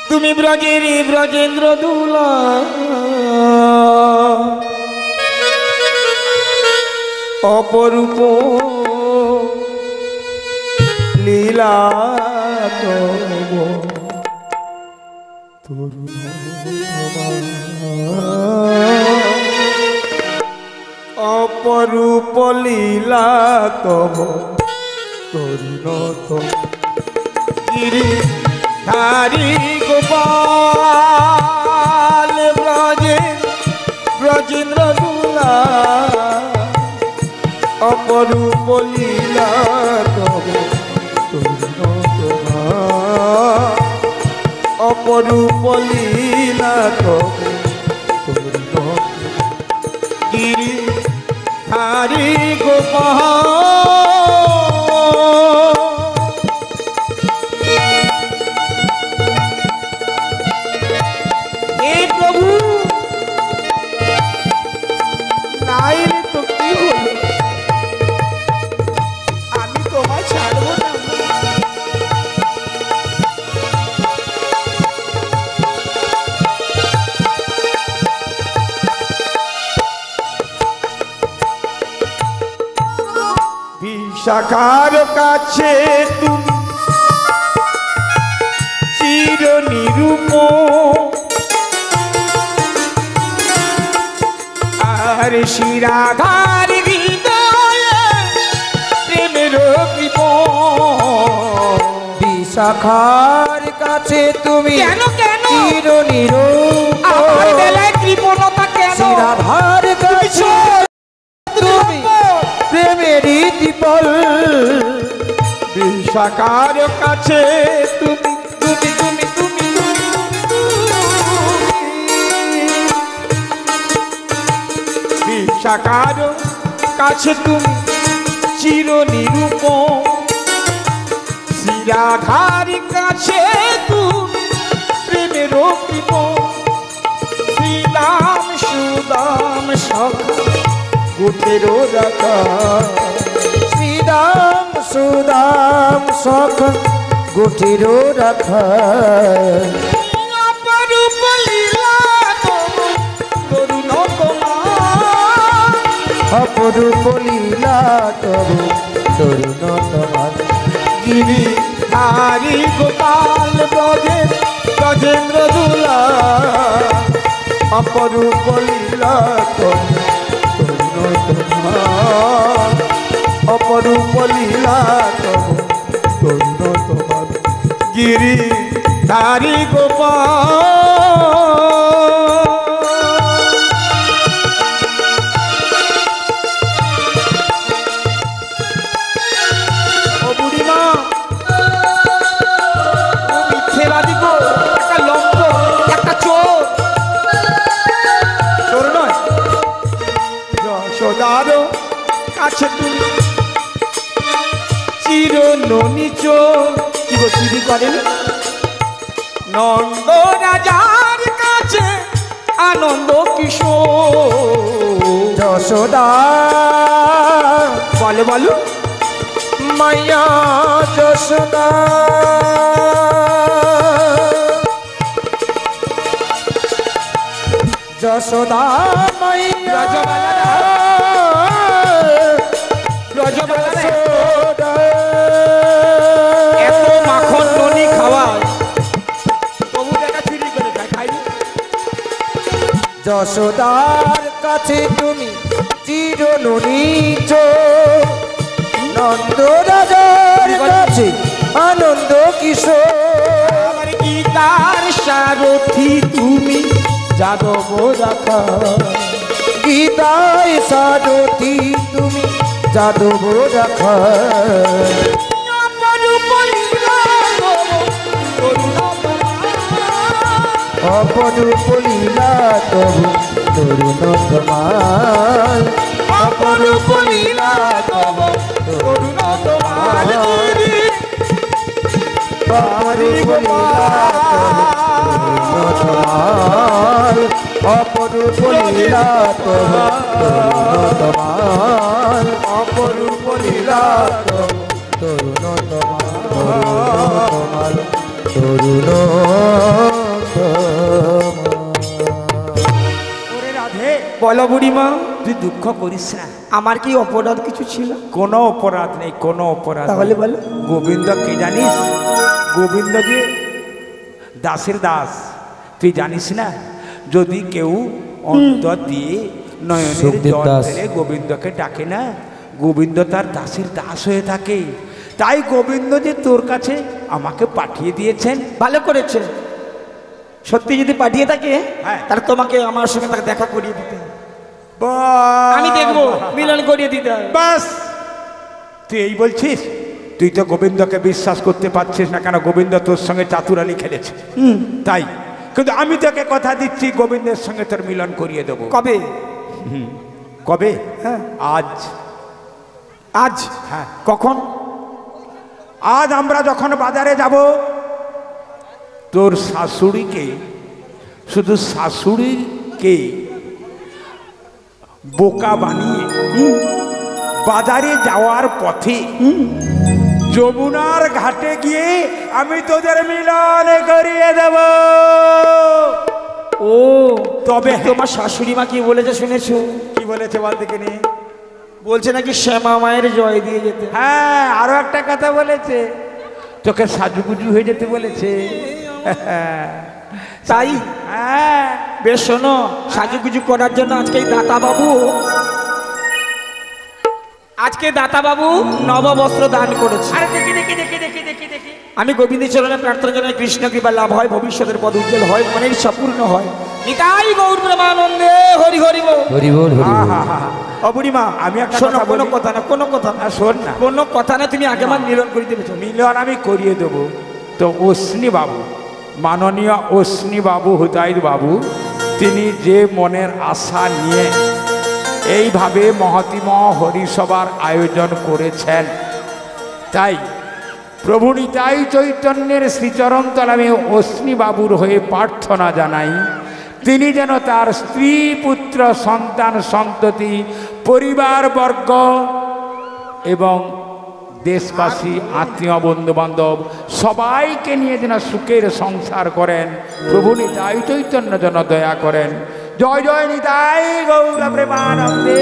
তুমি ব্রজেন্দ্র দুলা, অপরূপ লীলা অপরূপ লীলা তব তরুণ গিরি ধারি গোপাল, ব্রজেন্দ্র দুলা, অপরূপ লীলা তব তরুণ অপরূপ লীলা তব তরুণ গিরি ধারি গোপাল। হে প্রভু, নাইলে তো কি হলো, আমি তোমায় ছাড়বো না। বিশাখার কাছে তুমি চির নিরূপম, আর শিরাধার হৃদয়ে প্রেমের কৃপণ। বিশাখার কাছে তুমি কেন কেন চির নিরূপম, আমার বেলায় কৃপণতা কেন? শিরাধার কাছে তুমি প্রেমেরই দীপল। বিশাখার কাছে তুমি তুমি তুমি তুমি বিশাখার কাছে তুমি চির নিরূপম, শিরাধার কাছে তুমি প্রেমের কৃপণ। শ্রীরাম সুদাম সখা গোটেরও রাখা, শ্রীরাম সুদাম সখ গুঠিরো রাখা, অপরূপ লীলা তরুণ তোমার, অপরূপ লীলা তবু তরুণ তোমার। গিরি ধারি গোপাল, ব্রজেন্দ্র দুলা, অপরূপ লীলা তরুণ তোমার, অপরূপ লীলা তরুণ তোমার গিরি ধারি গোপাল। ও বুড়িমা, ও মিথ্যেবাদী গো, একটা লম্প, একটা চোর, চোর নয়, যশোদার কাছে তুমি চির নিচোর, কি গো চুরি করেনি? নন্দ রাজার কাছে আনন্দ কিশোর, যশোদা বলো বলো, মাইয়া যশোদা, যশোদা মাইয়া যশোদা, এত মাখন ননি খাওয়ায় তবু দেখা চুরি করে খায়, খাইনি? যশোদার কাছে তুমি চিরনুনিচ নন্দ রাজার কাছে আনন্দ কিশোর আমার গীতার সারথি তুমি যাদব রাখা গীতায় সারথি তুমি যাদব রাখা অপরূপ লীলা তবু তরুণ তোমার অপরূপ লীলা তবু তরুণ তোমার অপরূপ লীলা তবু তরুণ তোমার অপরূপ লীলা তবু তরুণ তোমার অপরূপ লীলা তবু তরুণ তোমার তরুণ ওরে রাধে, বলো বুড়িমা, তুই দুঃখ করিস না, আমার কি অপরাধ কিছু ছিল? কোনো অপরাধ নেই, কোনো অপরাধ তাহলে নেই। বলো। গোবিন্দ কি জানিস? গোবিন্দ যে দাসের দাস, তুই জানিস না? যদি কেউ অন্তর দিয়ে নয়নের সুখদেব জল দাস। ফেলে গোবিন্দকে ডাকে না, গোবিন্দ তার দাসের দাস হয়ে থাকে। তাই গোবিন্দ যে তোর কাছে আমাকে পাঠিয়ে দিয়েছেন। ভালো করেছে। সত্যি যদি পাঠিয়ে থাকে হ্যাঁ। তাহলে তোমাকে আমার সঙ্গে তাকে দেখা করিয়ে দিতে হবে। বাহ! আমি দেখবো, মিলন করিয়ে দিতে হবে। বাস, তুই এই বলছিস? তুই তো গোবিন্দকে বিশ্বাস করতে পারছিস না, কেন গোবিন্দ তোর সঙ্গে চাতুরালি খেলেছে। তাই কিন্তু আমি তোকে কথা দিচ্ছি, গোবিন্দের সঙ্গে তোর মিলন করিয়ে দেবো। কবে? কবে? হ্যাঁ। আজ। আজ? হ্যাঁ। কখন? আজ আমরা যখন বাজারে যাব, তোর শাশুড়িকে, শুধু শাশুড়িকে বোকা বানিয়ে বাজারে যাওয়ার পথে যমুনার ঘাটে গিয়ে আমি তোদের মিলন করিয়ে দেব। ও তবে তোমার শাশুড়ি মা কি বলেছে শুনেছো? কি বলেছে বল দেখিনি? বলছে নাকি শ্যামা মায়ের জয় দিয়ে যেতে। হ্যাঁ, আরো একটা কথা বলেছে, তোকে সাজুগুজু হয়ে যেতে বলেছে। তাই? হ্যাঁ। বেশ শোনো, সাজুগুজু করার জন্য আজকে দাতা বাবু নববস্ত্র দান করেছে। আরে দেখি দেখি দেখি দেখি দেখি দেখি আমি গোবিন্দের চরণে প্রার্থনা জানাই, কৃষ্ণ কৃপা লাভ হয়, ভবিষ্যতের পদ উজ্জ্বল হয়, মনের ইচ্ছা পূর্ণ হয়। নিতাই গৌর প্রেমানন্দে হরি হরি বল। হরি বল হরি বল। ও বুড়িমা, আমি একটা শোনো, কথা কোনো বলি। কথা না, কোনো কথা না, শোন না, কোনো কথা না, তুমি আগে আমার মিলন করে দিয়েছো। মিলন আমি করিয়ে দেবো। তো অশ্নি বাবু, মাননীয় অশ্নি বাবু, হুতাইদ বাবু, তিনি যে মনের আশা নিয়ে এইভাবে মহতিম হরিসভার আয়োজন করেছেন, তাই প্রভু নিতাই চৈতন্যের শ্রীচরণ তলে আমি অশ্নি বাবুর হয়ে প্রার্থনা জানাই, তিনি যেন তার স্ত্রী, পুত্র, সন্তান, সন্ততি, পরিবারবর্গ এবং দেশবাসী, আত্মীয়, বন্ধু বান্ধব সবাইকে নিয়ে যেন সুখের সংসার করেন। প্রভু নিতাই চৈতন্য যেন দয়া করেন। জয় জয় নিতাই গৌর প্রেমানন্দে।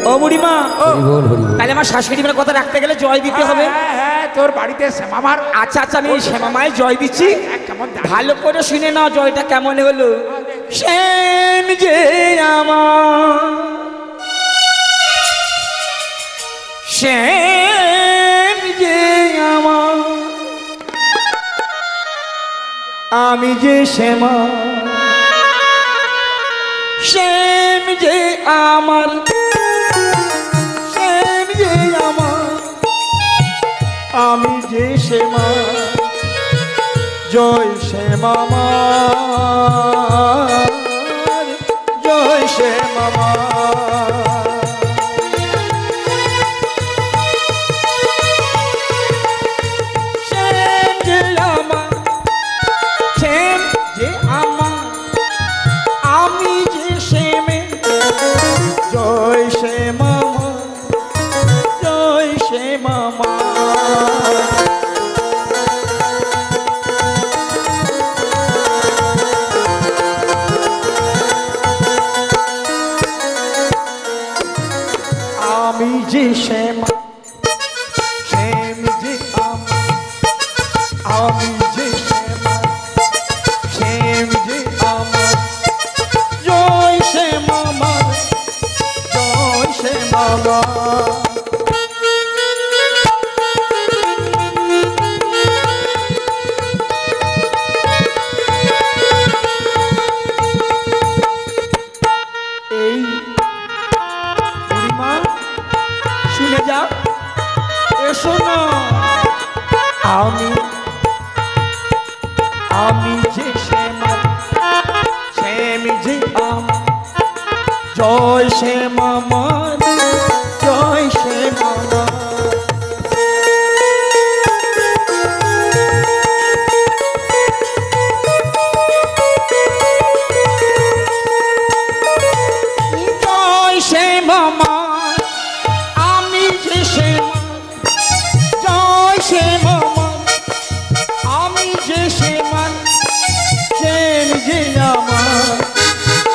ও বুড়িমা, হরি বল হরি বল। তাহলে আমার শাশুড়ি মার কথা রাখতে গেলে জয় দিতে হবে। হ্যাঁ হ্যাঁ, তোর বাড়িতে শ্যামামার আচ্ছা আচ্ছা, আমি শ্যামা মায়ের জয় দিচ্ছি, কেমন ভালো করে শুনে নাও জয়টা কেমন হলো। শ্যাম যে আমার, শ্যাম যে আমার, আমি যে শ্যামা, শ্যাম যে আমার, শ্যাম যে আমার, আমি যে শ্যামা, জয় শ্যামা মার, জয় শ্যামা মার। শ্যাম যে আমার, শ্যাম যে আমার, আমি যে শ্যামে, জয় শ্যামা মার, জয় শ্যামা মার। আমি আমি যে শ্যামা শ্যাম যে আমার জয় শ্যাম আমার জয় শ্যাম আমার জয় শ্যাম আমার আমি যে শ্যাম জয় শ্যাম আমার আমি যে শ্যামান শ্যাম যে আমার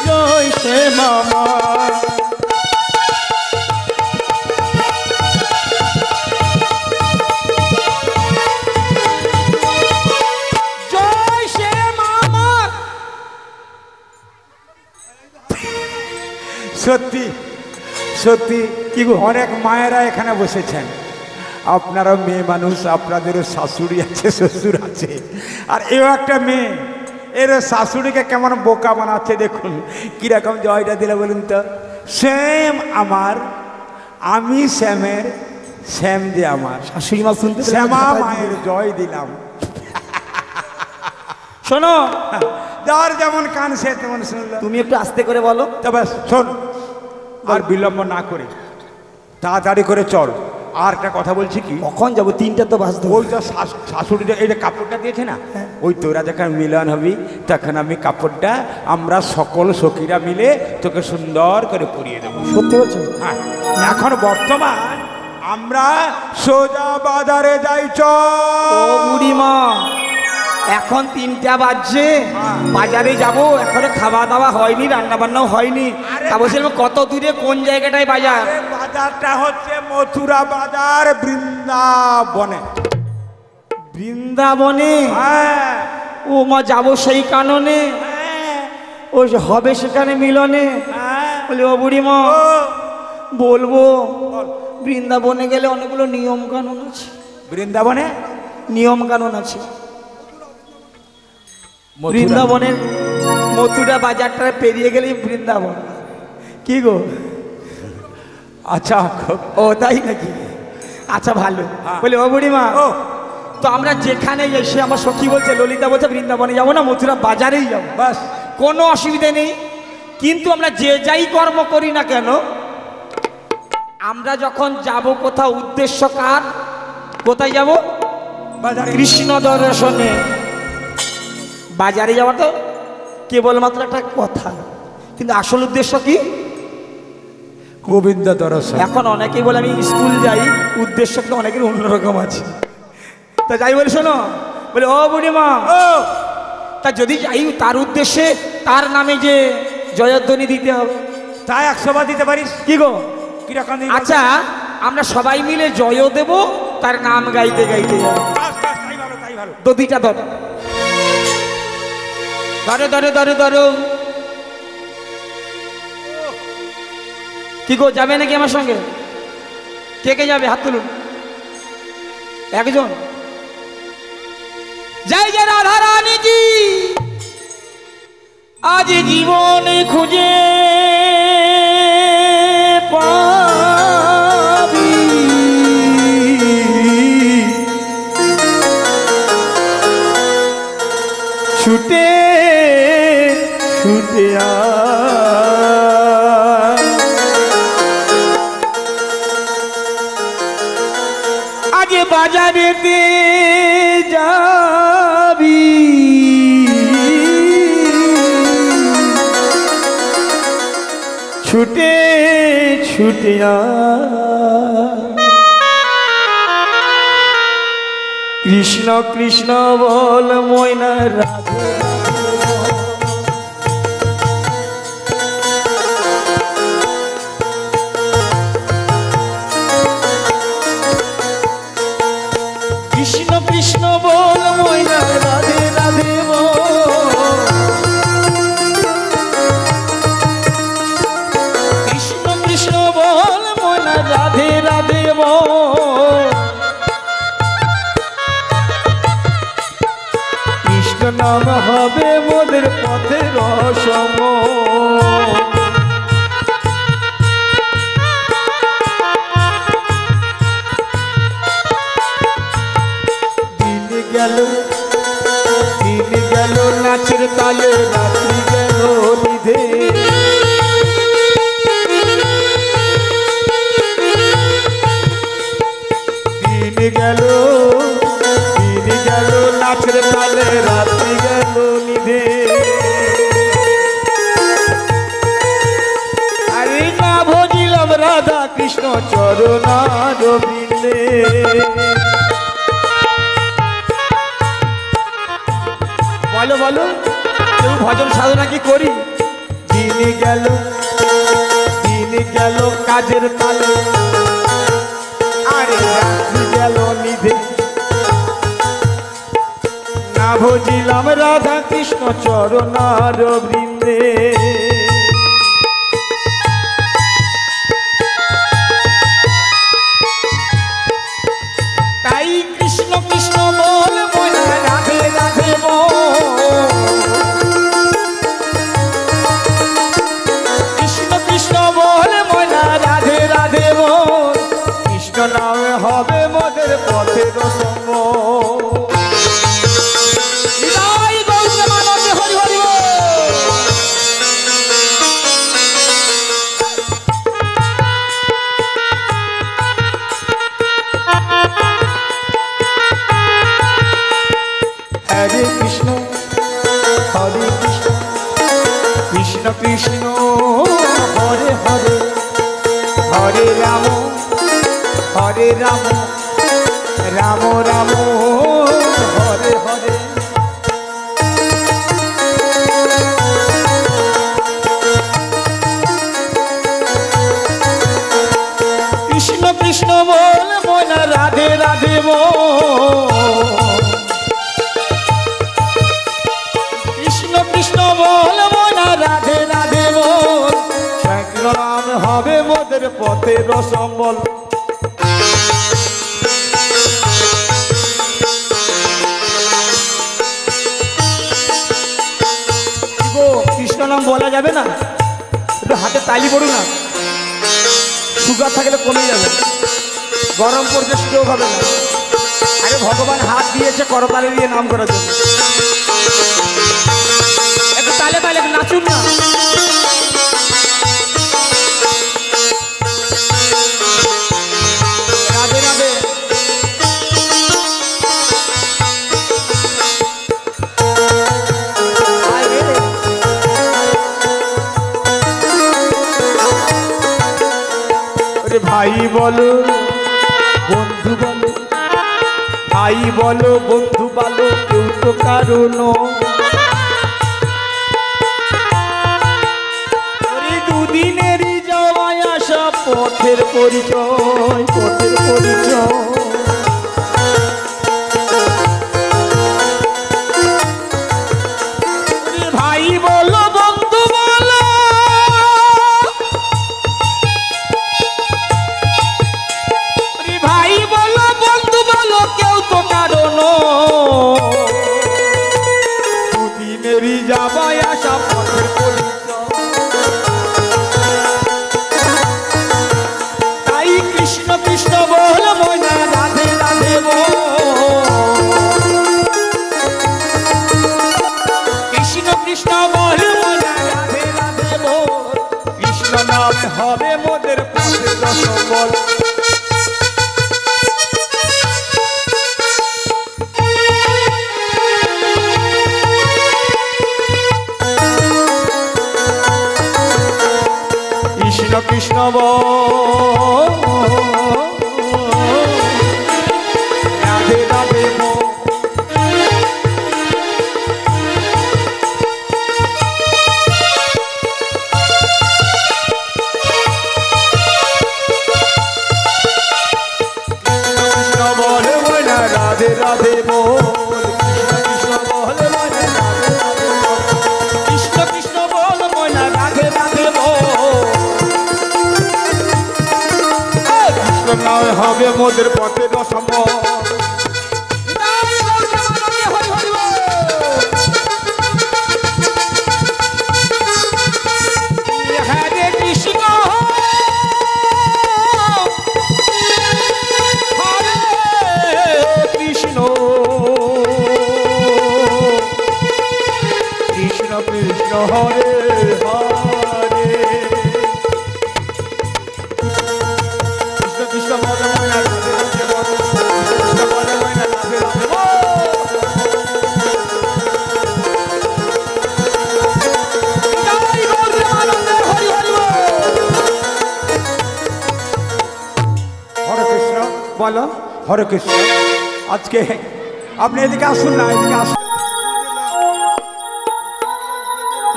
জয় শ্যাম আমার জয় শ্যাম আমার সত্যি সত্যি কি গো, অনেক মায়েরা এখানে বসেছেন। আপনারাও মেয়ে মানুষ, আপনাদেরও শাশুড়ি আছে, শ্বশুর আছে, আর এও একটা মেয়ে। এর শাশুড়িকে কেমন বোকা বানাচ্ছে দেখুন, কিরকম জয়টা দিলে বলুন তো। শ্যাম আমার আমি শ্যামের শ্যাম যে আমার শাশুড়ি মা শুনতে পেলে শ্যামা ঝাঁপায় মায়ের দিবে। জয় দিলাম। শোনো যার যেমন কান সে তেমন শুনলো। তুমি একটু আস্তে করে বলো। তবে শোন, আর বিলম্ব না করে তাড়াতাড়ি করে চল। আর একটা কথা বলছি কি, কখন যাবো? 3টা তো বাজতে। ওই তো শাশুড়িটা এই যে কাপড়টা দিয়েছে না, ওই তোরা যখন মিলন হবি তখন আমি কাপড়টা আমরা সকল সখীরা মিলে তোকে সুন্দর করে পরিয়ে দেবো। সত্যি বলছো? হ্যাঁ, এখন বর্তমান আমরা সোজা বাজারে যাই। ও চল বুড়িমা, এখন 3টা বাজছে, বাজারে যাব, এখনো খাওয়া দাওয়া হয়নি, রান্না বান্নাও হয়নি। তা বলছিলাম কত দূরে, কোন জায়গাটায় বাজার? আরে বাজারটা হচ্ছে মথুরা বাজার, বৃন্দাবনে। বৃন্দাবনে? হ্যাঁ ও মা, যাবো সেই কাননে, ও হবে সেখানে মিলনে। হ্যাঁ। বলি ও বুড়িমা, ও, বলবো বল। বৃন্দাবনে গেলে অনেকগুলো নিয়ম কানুন আছে। বৃন্দাবনে নিয়ম কানুন আছে। মথুরা। বৃন্দাবনের মথুরা বাজারটা পেরিয়ে গেলেই বৃন্দাবন। কি গো? আচ্ছা ও তাই নাকি? আচ্ছা ভালো। হ্যাঁ। বলি ও বুড়িমা, ও, তো আমরা যেখানে এসে আমার সখী বলছে, ললিতা বলছে বৃন্দাবনে যাবো না, মথুরা বাজারেই যাবো, বাস। কোনো অসুবিধা নেই। কিন্তু আমরা যে যাই কর্ম করি না কেন, আমরা যখন যাব কোথাও, উদ্দেশ্য কার? কোথায় যাব? বাজারে। কৃষ্ণ দর্শনে। বাজারে যাওয়া তো কেবলমাত্র একটা কথা, কিন্তু আসল উদ্দেশ্য কি? গোবিন্দ দর্শন। এখন অনেকেই বলে আমি স্কুল যাই, উদ্দেশ্য কিন্তু অনেকের অন্যরকম আছে। তা যাই বলি, শোনো, বলে ও বুড়িমা, ও, তা যদি যাই তার উদ্দেশ্যে তার নামে যে জয়ধ্বনি দিতে হবে। তাই 100 বার দিতে পারিস? কি গো? কিরকম দিন? আচ্ছা, আমরা সবাই মিলে জয় দেব, তার নাম গাইতে গাইতে যাবো। বাস, বাস, তাই ভালো, তাই ভালো। দুইটা ধরো ধরো ধরো ধরো ধরো। কি গো, যাবে নাকি আমার সঙ্গে? কে কে যাবে? হাত তুলুন। একজন। জয় জয় রাধা রানী কি, আজ জীবনে খুঁজে পাবি ছুটে ছুটে আজ বাজারেতে যাবি, ছুটে ছুটে কৃষ্ণ কৃষ্ণ বল ময়না রাধে। কৃষ্ণ কৃষ্ণ বল ময়না রাধে রাধে বল। কৃষ্ণ কৃষ্ণ বল ময়না রাধে রাধে বল। কৃষ্ণ নাম হবে মোদের পথের সম। গেল দিন গেল নাচের তালে রাত্রি গেল নিধে দিন গেল নাচের তালে রাত্রি গেল নিধে আরে না ভজিলাম রাধা কৃষ্ণ চরণার বৃন্দে বলো বলো কেউ ভজন সাধনা কি করি দিন গেল কাজের তালে আরে রাত্রি গেল নিধে না ভজিলাম রাধা কৃষ্ণ চরণার বৃন্দে তাই কৃষ্ণ কৃষ্ণ বল মনে রাধে রাধে বল কৃষ্ণ কৃষ্ণ বল মনে রাধে রাধে বল কৃষ্ণ নামে হবে মোদের পথের সঙ্গ নিতাই গৌর প্রেমানন্দে হরি হরি বল। হরে কৃষ্ণ কৃষ্ণ কৃষ্ণ হরে হরে হরে রাম রাম রাম হরে হরে কৃষ্ণ কৃষ্ণ বল মনে রাধে রাধে বল কৃষ্ণ কৃষ্ণ বল মনে রাধে রাধে বল নাম হবে মোদের পথের সম্বল গো কৃষ্ণ নাম বলা যাবে না একটু হাতে তালি পড়ু না সুগার থাকলে কমে যাবে গরম পড়তে স্ট্রোক হবে না আরে ভগবান হাত দিয়েছে করতালে দিয়ে নাম করার জন্য একটু তালে তালে একটু নাচুন না রাধে রাধে ভাই বলো বন্ধু বলো ভাই বলো বন্ধু বলো কেউ তো কারণ দুদিনেরই যাওয়ায় আসা পথের পরিচয় ভাই বলো বন্ধু বলো ভাই বলো বন্ধু বলো কেউ তো কারণ দুদিনেরই যাবাই আসা পথের পরিচয় তাই কৃষ্ণ কৃষ্ণ বল মনে রাধে রাধে বল কৃষ্ণ কৃষ্ণ বল মনে রাধে রাধে বল কৃষ্ণ নামে হবে মোদের পথের সম্বল কৃষ্ণ কৃষ্ণ রাধে রাধে কৃষ্ণ বলে ময়না রাধে রাধে বল কৃষ্ণ বলে ময়না রাধে রাধে বল কৃষ্ণ কৃষ্ণ বল মনে রাধে রাধে বল কৃষ্ণ নামে হবে মোদের পথের সম্বল হরে কৃষ্ণ হরে কৃষ্ণ হরে হরে কৃষ্ণ কৃষ্ণ বলে ময়না রাধে রাধে বল কৃষ্ণ বলে ময়না রাধে রাধে বল হরে কৃষ্ণ বলো হরে কৃষ্ণ আজকে আপনি এদিকে আসুন না এদিকে আসুন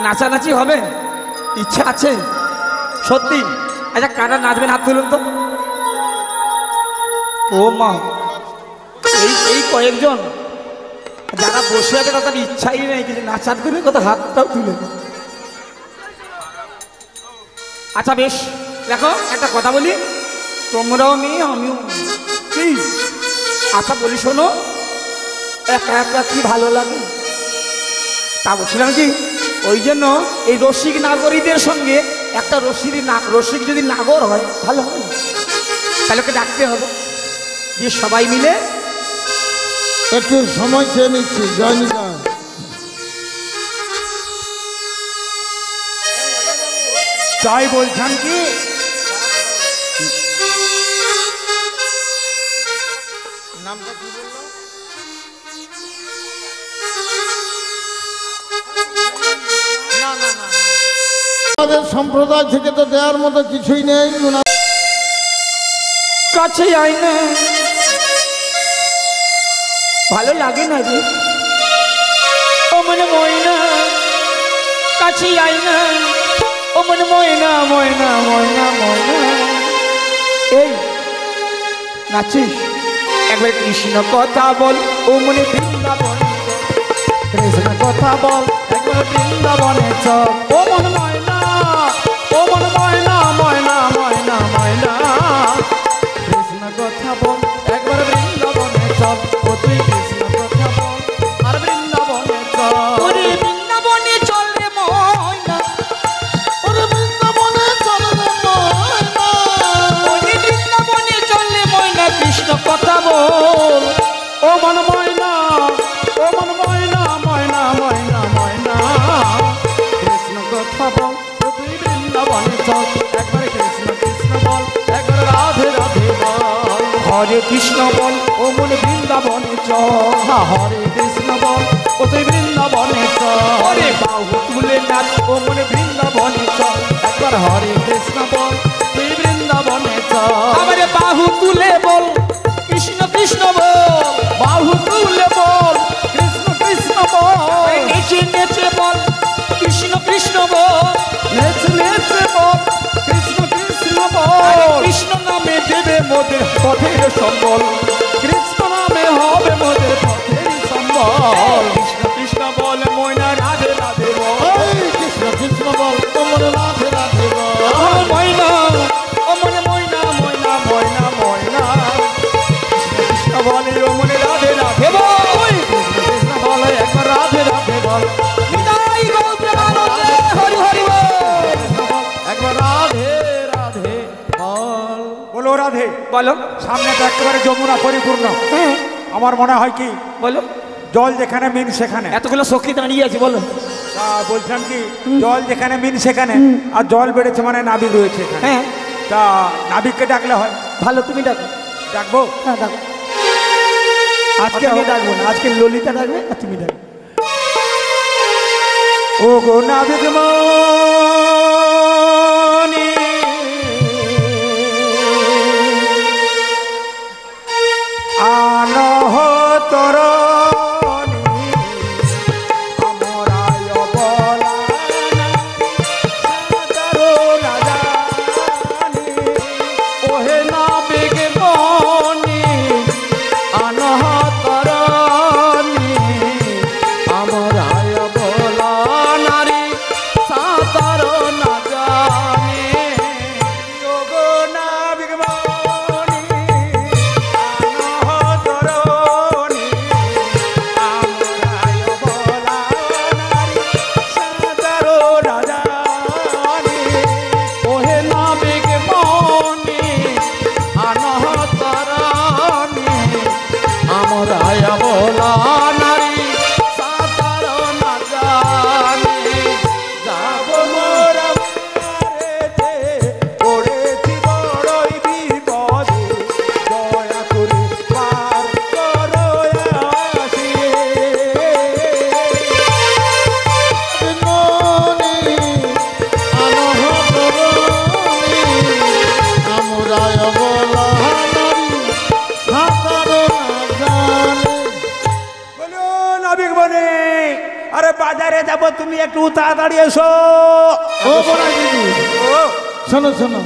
নাচানাচি হবে ইচ্ছা আছে সত্যি আচ্ছা কারা নাচবেন হাত তুলুন তো ও মা এই কয়েকজন যারা বসে আছে তাদের ইচ্ছাই নেই কিছু নাচার দিলে কত হাতটাও তুলে আচ্ছা বেশ দেখো একটা কথা বলি তোমরাও মেয়ে আমিও কি আচ্ছা বলি শোনো একা একা কি ভালো লাগে তা বলছিলাম কি ওই জন্য এই রসিক নাগরীদের সঙ্গে একটা রসিক যদি নাগর হয় ভালো হয় তাহলে ওকে ডাকতে হবে দিয়ে সবাই মিলে একটু সময় চেয়ে নিচ্ছি জয় নিতাই তাই বলছেন কি আমাদের সম্প্রদায় থেকে তো দেওয়ার মতো কিছুই নেই কাছে আয় না ভালো লাগে না রে ও মনে ময়না কাছে আয় না ও মনে ময়না ময়না ময়না ময়না এই নাচিস একবার কৃষ্ণ কথা বল ও মনে বৃন্দাবন কৃষ্ণ কথা বল একবার বৃন্দাবনে চল ও মন ময়না ও মন ময়না ময়না ময়না ময়না কৃষ্ণ কথা বল একবার বৃন্দাবনে চল ও তুই কৃষ্ণ কথা বল আর বৃন্দাবনে চল ওরে বৃন্দাবনে চল রে ময়না ওরে বৃন্দাবনে চলে রে ময়না ওরে বৃন্দাবনে চল রে ময়না কৃষ্ণ কথা বল ও মন ময়না ও মন ময়না ময়না ময়না ময়না কৃষ্ণ কথা বল ও তুই বৃন্দাবনে চল একবার কৃষ্ণ কৃষ্ণ বল একবার রাধে রাধে বল হরে কৃষ্ণ বল ও মনে বৃন্দাবনে চল হরে কৃষ্ণ বল ও তুই বৃন্দাবনে চল ওরে বাহু তুলে নাচ ও মনে বৃন্দাবনে চল একবার হরে কৃষ্ণ বল তুই বৃন্দাবনে চল আমারে বাহু তুলে বল কৃষ্ণ কৃষ্ণ বল বাহু তুলে বল কৃষ্ণ কৃষ্ণ বল নেচে নেচে বল কৃষ্ণ কৃষ্ণ বল নেচে নেচে বল কৃষ্ণ কৃষ্ণ আরে বল কৃষ্ণ নামে দেবে মোদের পথের সম্বল কৃষ্ণ নামে হবে মোদের পথের সম্বল কৃষ্ণ কৃষ্ণ বল ময়না রাধে রাধে বল ওই কৃষ্ণ কৃষ্ণ বল তোমর রাধে রাধে বল ও ময়না ও মনে ময়না ময়না ময়না ময়না কৃষ্ণ কৃষ্ণ বলে ও মনে রাধে রাধে বল কৃষ্ণ কৃষ্ণ বল একবার রাধে রাধে বল নিতাই গৌর প্রেমানন্দে হরি হরি বল একবার রাধে রাধে বল বলো রাধে বলো সামনে তো একেবারে যমুনা পরিপূর্ণ হ্যাঁ আমার মনে হয় কি বলো জল যেখানে মিন সেখানে এতগুলো সখী দাঁড়িয়ে আছে বলো তা বলছিলাম কি জল যেখানে মিন সেখানে আর জল বেড়েছে মানে নাবিক রয়েছে এখানে হ্যাঁ তা নাবিককে ডাকলে হয় ভালো তুমি ডাকো ডাকবো হ্যাঁ ডাকো আজকে আমি ডাকবো না আজকে ললিতা ডাকবে আর তুমি ডাকবে ও গো নাবিক মনি আনহ তরণী আমরায় বলা সাদারো না জানি ওহে নাবিক মনি আনহতরণী আমরায় বলা নারী একটু তাড়াতাড়ি এসো। ও বড়াই দিদি, শোনো শোনো,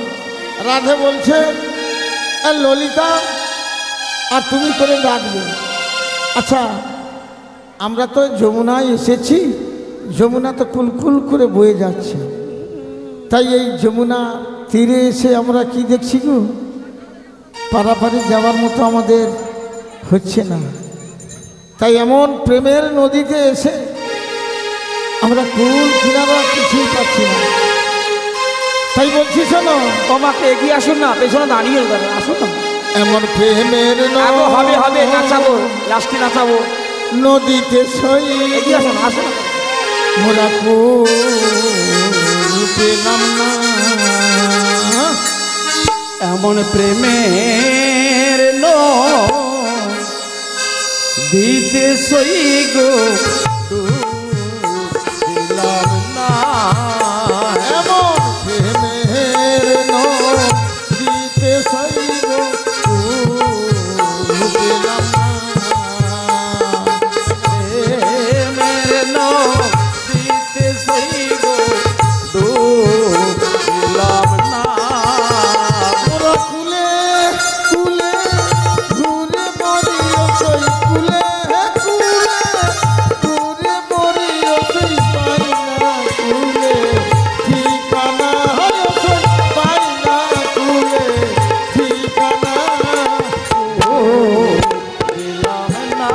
রাধে বলছে এ ললিতা আর তুমি করে ডাকবে। আচ্ছা, আমরা তো যমুনায় এসেছি, যমুনা তো কুলকুল করে বয়ে যাচ্ছে, তাই এই যমুনা তীরে এসে আমরা কি দেখছি গো, পারাপারে যাওয়ার মতো আমাদের হচ্ছে না। তাই এমন প্রেমের নদীতে এসে আমরা কুল কিনারা কিছুই পাচ্ছি না। তাই বলছি শোনো, তোমাকে এগিয়ে আসুন না, পেছনে দাঁড়িয়ে যাবে, আসুন না। এমন প্রেমের আগে হবে হবে, নাচাবো, লাস্টে নাচাবো। নদীতে সই এগিয়ে আসুন, আসুন। মোরা কুল পেলাম না। এমন প্রেমের দিতে সই গো দিলাম না। এমন প্রেমের নদীতে সই গো কুল পেলাম না। প্রেমের দিতে সই গো দিলাম না। মোরা কুলে কুলে ঘুরে মরিও সই কুলে কুলে ঘুরে মরিও সই পাই না কুলে ঠিকানা সই পাই না কুলে ঠিকানা। দিলাম না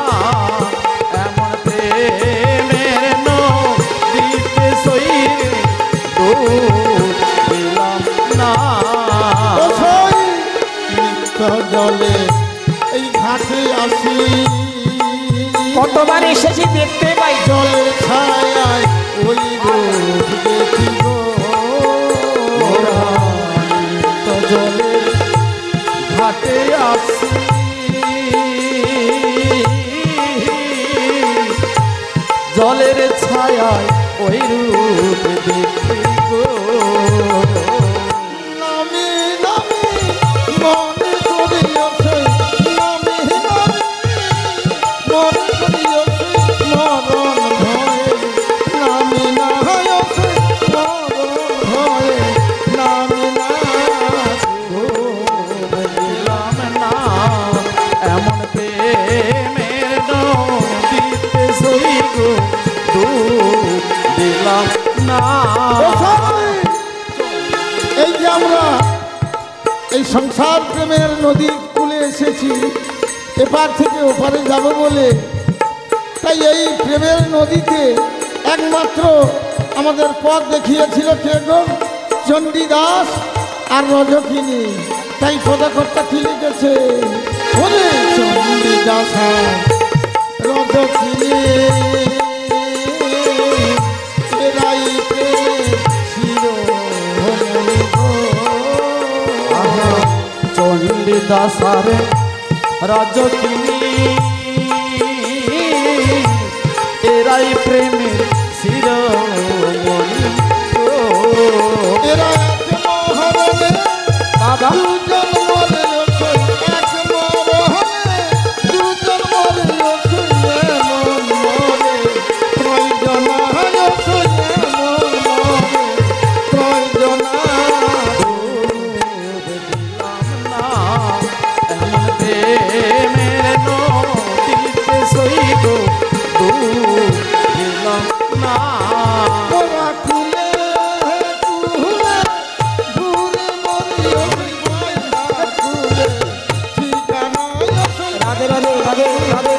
এমন প্রেমের দিতে সই গো দিলাম না। ও সই নিত্য জলে এই ঘাটে আসি, কতবার এসেছি দেখতে পাই। জলের ছায়ায় ওই রূপ দেখি গো। তো জলের ঘাটে আসি, জলের ছায়ায় ওই রূপ দেখি গো। নামি নামি মনে করিও সই, নামি নামি মনে করিও সই মরণ ভয়ে, নামি না হয় সই মরণ ভয়ে, নামি না গো। দিলাম না এমন প্রেমের দিতে সই গো দিলাম না। ও সই, এই যে আমরা এই সংসার প্রেমের নদীর কূলে এসেছি, এপার থেকে ওপারে যাব বলে, তাই এই প্রেমের নদীতে একমাত্র আমাদের পথ দেখিয়েছিল কে গো, চণ্ডীদাস আর রজকিনী। তাই পদাকর্তা কি লিখেছে, ওরে চণ্ডীদাস আর রজকিনী এরাই প্রেমের শিরোমণি গো। চণ্ডীদাসারে রজকিনী এরাই প্রেমের শিরোমণি গো। এরা এক মহরণে বাবা দুজন মরে সই, এক মহরণে দুজন মরে সই, এমন মরে প্রয়োজনা সই, এমন মরে প্রয়োজনা। দিলাম না এমন প্রেমের দিতে সই গো দিলাম না। ওরা কুলে কুলে ঘুরে মরিও সই পাই না কুলে ঠিকানা সই, রাধে রাধে রাধে রাধে।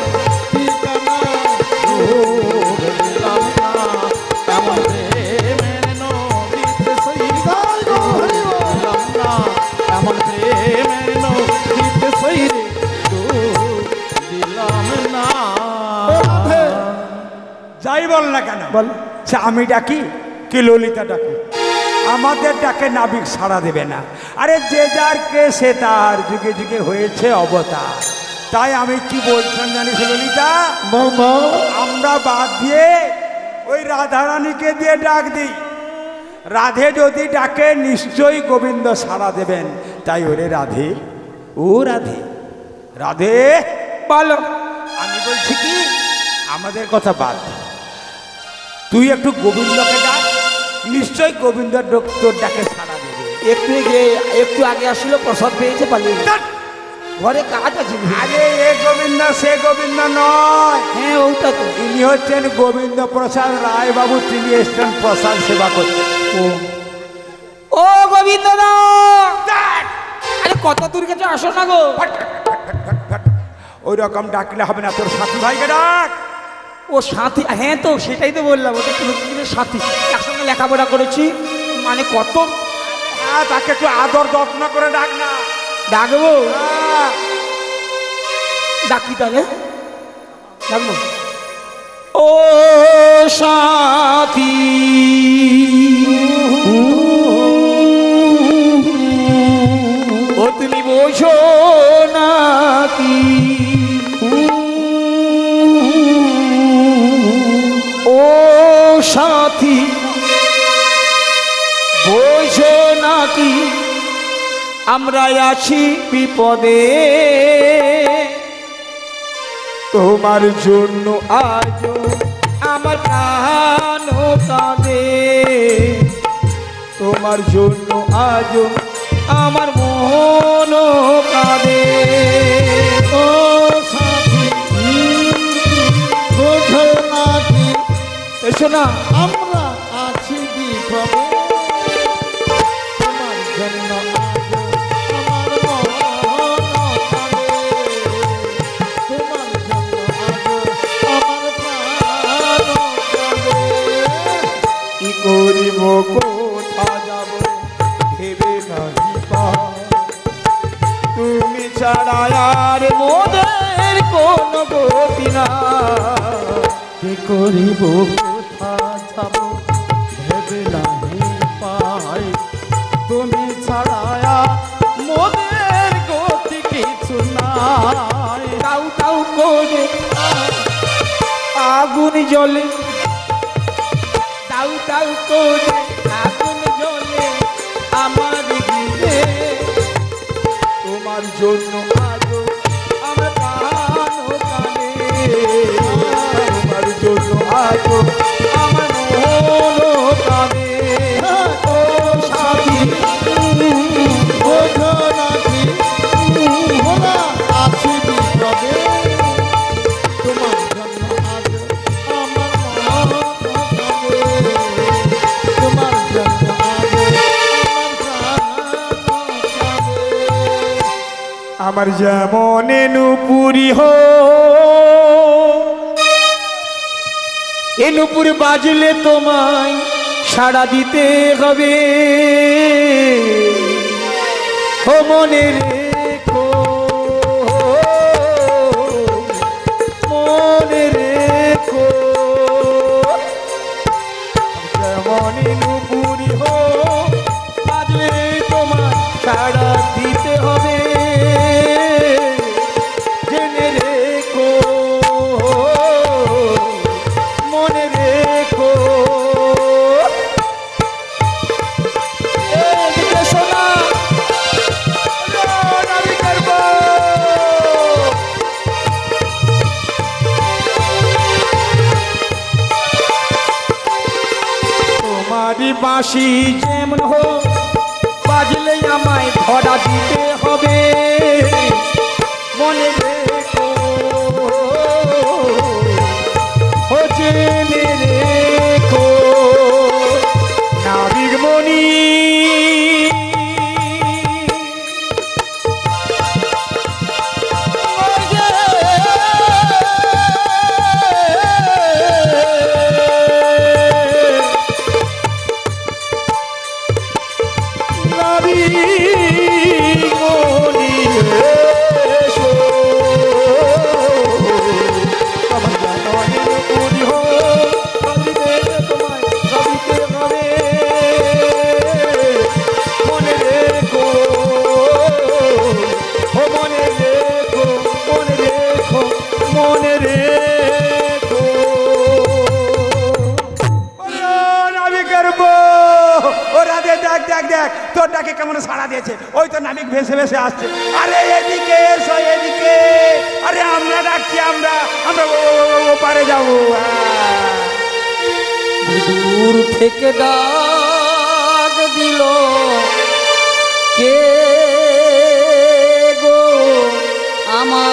ঠিকানা। দিলাম না এমন প্রেমের দিতে সই গো দিলাম না এমন প্রেমের দিতে সই গো দিলাম না। যাই বল না কেন, বল। সে আমি ডাকি কি ললিতা ডাকি, আমাদের ডাকে নাবিক সাড়া দেবে না। আরে যে যার কে সে তার, যুগে যুগে হয়েছে অবতার। তাই আমি কি বলছিলাম জানিস ললিতা, বল বল। আমরা বাদ দিয়ে ওই রাধারানীকে দিয়ে ডাক দিই। রাধে যদি ডাকে নিশ্চয়ই গোবিন্দ সাড়া দেবেন। তাই ওরে রাধে, ও রাধে, রাধে বলো। আমি বলছি কি, আমাদের কথা বাদ দে। তুই একটু গোবিন্দকে ডাক, নিশ্চয়ই গোবিন্দ তোর ডাকে সাড়া দেবে। একটু আগে আসলো, প্রসাদ পেয়েছে, পালিয়ে গেছে। ঘরে কাজ আছে। আরে এ গোবিন্দ সে গোবিন্দ নয়। হ্যাঁ ওটা তো। ইনি হচ্ছেন গোবিন্দ প্রসাদ রায় বাবু, তিনি এসছেন প্রসাদ সেবা করতে। ও গোবিন্দ দা, আরে কত দূর গেছে, আসো না গো। ওই রকম ডাকলে হবে না, তোর সাথী ভাইকে ডাক। ও সাথী? হ্যাঁ তো সেটাই তো বললাম, ওটা প্রতিদিনের সাথী, একসঙ্গে লেখাপড়া করেছি, মানে কত। তাকে একটু আদর যত্ন করে ডাক না। ডাকবো? ডাকি তাহলে, ডাকবো। ও সাথী ও তুমি বোঝো নাকি, ও সাথী বোঝো নাকি আমরা আছি বিপদে, তোমার জন্য আজ আমার প্রাণ কাঁদে, তোমার জন্য আজ আমার মন কাঁদে। ও সাথী বোঝো নাকি এসো না, আমরা আছি বিপদে, তোমার জন্য আজ আমার মন কাঁদে, তোমার জন্য আজ আমার প্রাণ কাঁদে। কি করিব কোথা যাব ভেবে নাহি পাই, তুমি ছাড়া আর মোদের কোন গতি না। কি করিব কোথা যাব ভেবে নাহি পাই, তুমি ছাড়া মোদের গতি কিছু নাই। তাও তাও করে আগুন জ্বলে, তাও তাও করে আগুন জ্বলে আমার গৃহে, তোমার জন্য আজ আমার প্রাণ কাঁদে, তোমার জন্য আজ আমার মন কাঁদে। ও সাথী বোঝো নাকি ওরা আছি বিপদে, তোমার জন্য আজ আমার মন কাঁদে, তোমার জন্য আজ আমার প্রাণ কাঁদে। আমার যেমন নুপুরি হো, এ নুপুর বাজলে তোমায় সাড়া দিতে হবে, ও মনে রেখো, মনে রেখো। যেমন নুপুরি হো বাজলে তোমায় সাড়া দিতে হবে, জেনে রেখো, মনে রেখো। এদিকে শোনা, আমি করবো। তোমারই বাঁশি যেমন হোক বাজলে আমায় ধরা দিতে হবে, মনে রেখো, ও জেনে রেখো। নাবিক মণি তোর ডাকে কেমন সাড়া দিয়েছে, ওই তো নাবিক ভেসে ভেসে আসছে। আরে এদিকে এসো, এদিকে। আরে আমরা ডাকছি, আমরা আমরা ওপারে যাবো। দূর থেকে ডাক দিল কে গো আমারে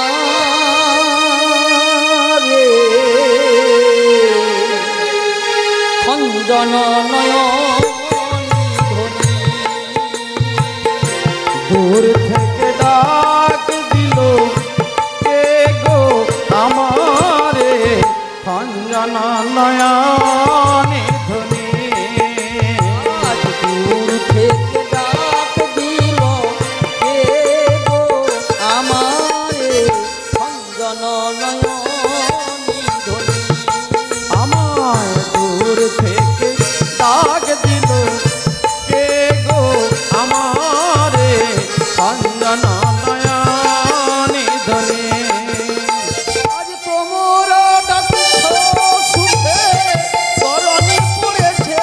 খঞ্জন দূর থেকে ডাক দিল কে গো আমারে খঞ্জন নয়নে ধ্বনি। আজ দূর থেকে ডাক দিল কে গো আমারে খঞ্জন নয়নি ধ্বনি। আমার দূর থেকে ডাক দিল কে গো আমারে খঞ্জন নয়নে ধ্বনি। আজ তোমরা ডাকছ সুখে করণে পড়েছে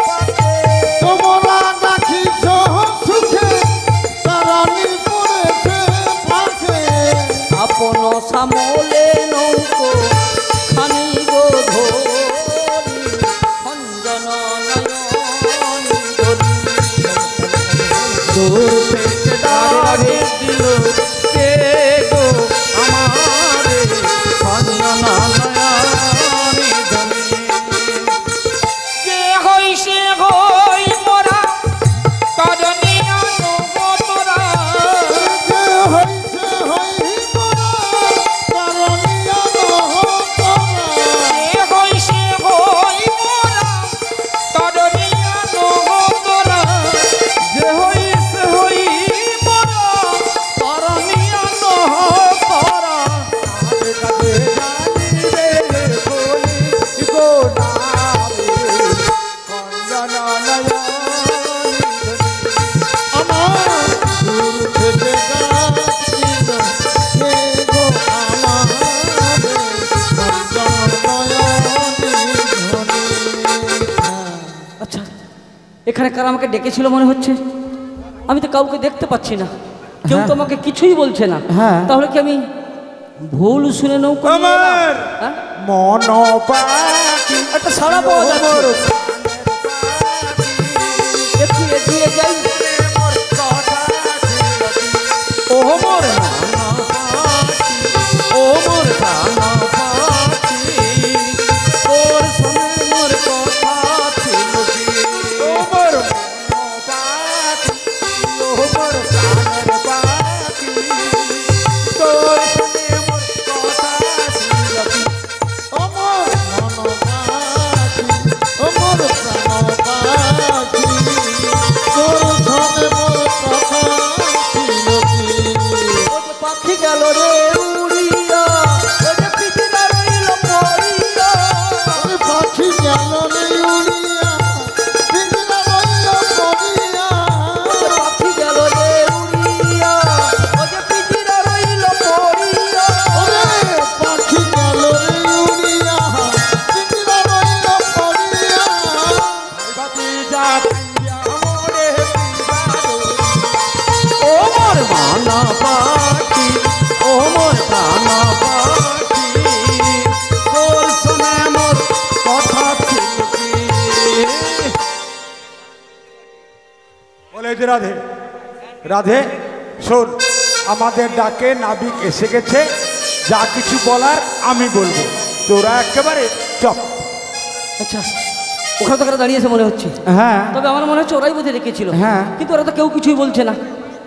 পাতে। তোমরা ডাকিছ সুখে তারানি পড়েছে পাখে। আপন সামলে নৌকো খানি গো ধরি খঞ্জন নয়নি ধরি। দূর থেকে ডাক দিল কে গো আমারে খঞ্জন নয়নে ধ্বনি। যে হই সে হই মোরা করণে আনো তোরা। যে হইছে হই মোরা তারানিয়া নহতরা। যে হই সে হই মোরা করণে আনো তোরা। যে হইছে হই মোরা তারানিয়া নহতরা। কাঁদে কাঁদে জানি রে বলি গো নারে খঞ্জন নয়নে আমার দূর থেকে ডাক দিল কে গো আমারে খঞ্জন নয়নি ধ্বনি। আচ্ছা, এখানে কারা আমাকে ডেকেছিল মনে হচ্ছে? আমি তো কাউকে দেখতে পাচ্ছি না, কেউ তো আমাকে কিছুই বলছে না। হ্যাঁ। তাহলে কি আমি ভুল শুনে নৌকো নিয়ে এলাম? আমার হ্যাঁ? মন পাখি একটা সাড়া পাওয়া যাচ্ছে, একটু এগিয়ে যাই। ও মোর প্রাণ পাখি, ও মোর প্রাণ পাখি, তোর সঙ্গে মোর কথা ছিল কি? ও মোর মন পাখি, ও মোর প্রাণের পাখি, তোর সঙ্গে মোর কথা ছিল কি? অমর মন পাখি, অমর প্রাণ পাখি, তোর সনে মোর কথা ছিল কি? ও যে পাখি গেল রে উড়িয়া, ও যে পৃথিবী রইল পড়িয়া। ওরে পাখি গেল রে উড়িয়া, পিঞ্জরা রইল পড়িয়া। ও যে পাখি গেল রে উড়িয়া, ও যে পৃথিবী রইল পড়িয়া। ওরে পাখি গেল রে উড়িয়া, পিঞ্জরা রইল পড়িয়া। বাতি যা কাঞ্জা মোরে পিবারো। ও মোর প্রাণ পাখি, ও মোর প্রাণ পাখি, তোর সঙ্গে মোর কথা ছিল কি? বলে যে রাধে রাধে শোন, আমাদের ডাকে নাবিক এসে গেছে, যা কিছু বলার আমি বলবো, তোরা একেবারে চপ। আচ্ছা, ওখানে তো কারা দাঁড়িয়েছে মনে হচ্ছে। হ্যাঁ। তবে আমার মনে হচ্ছে ওরাই বোধহয় রেখেছিল। হ্যাঁ। কিন্তু ওরা তো কেউ কিছুই বলছে না,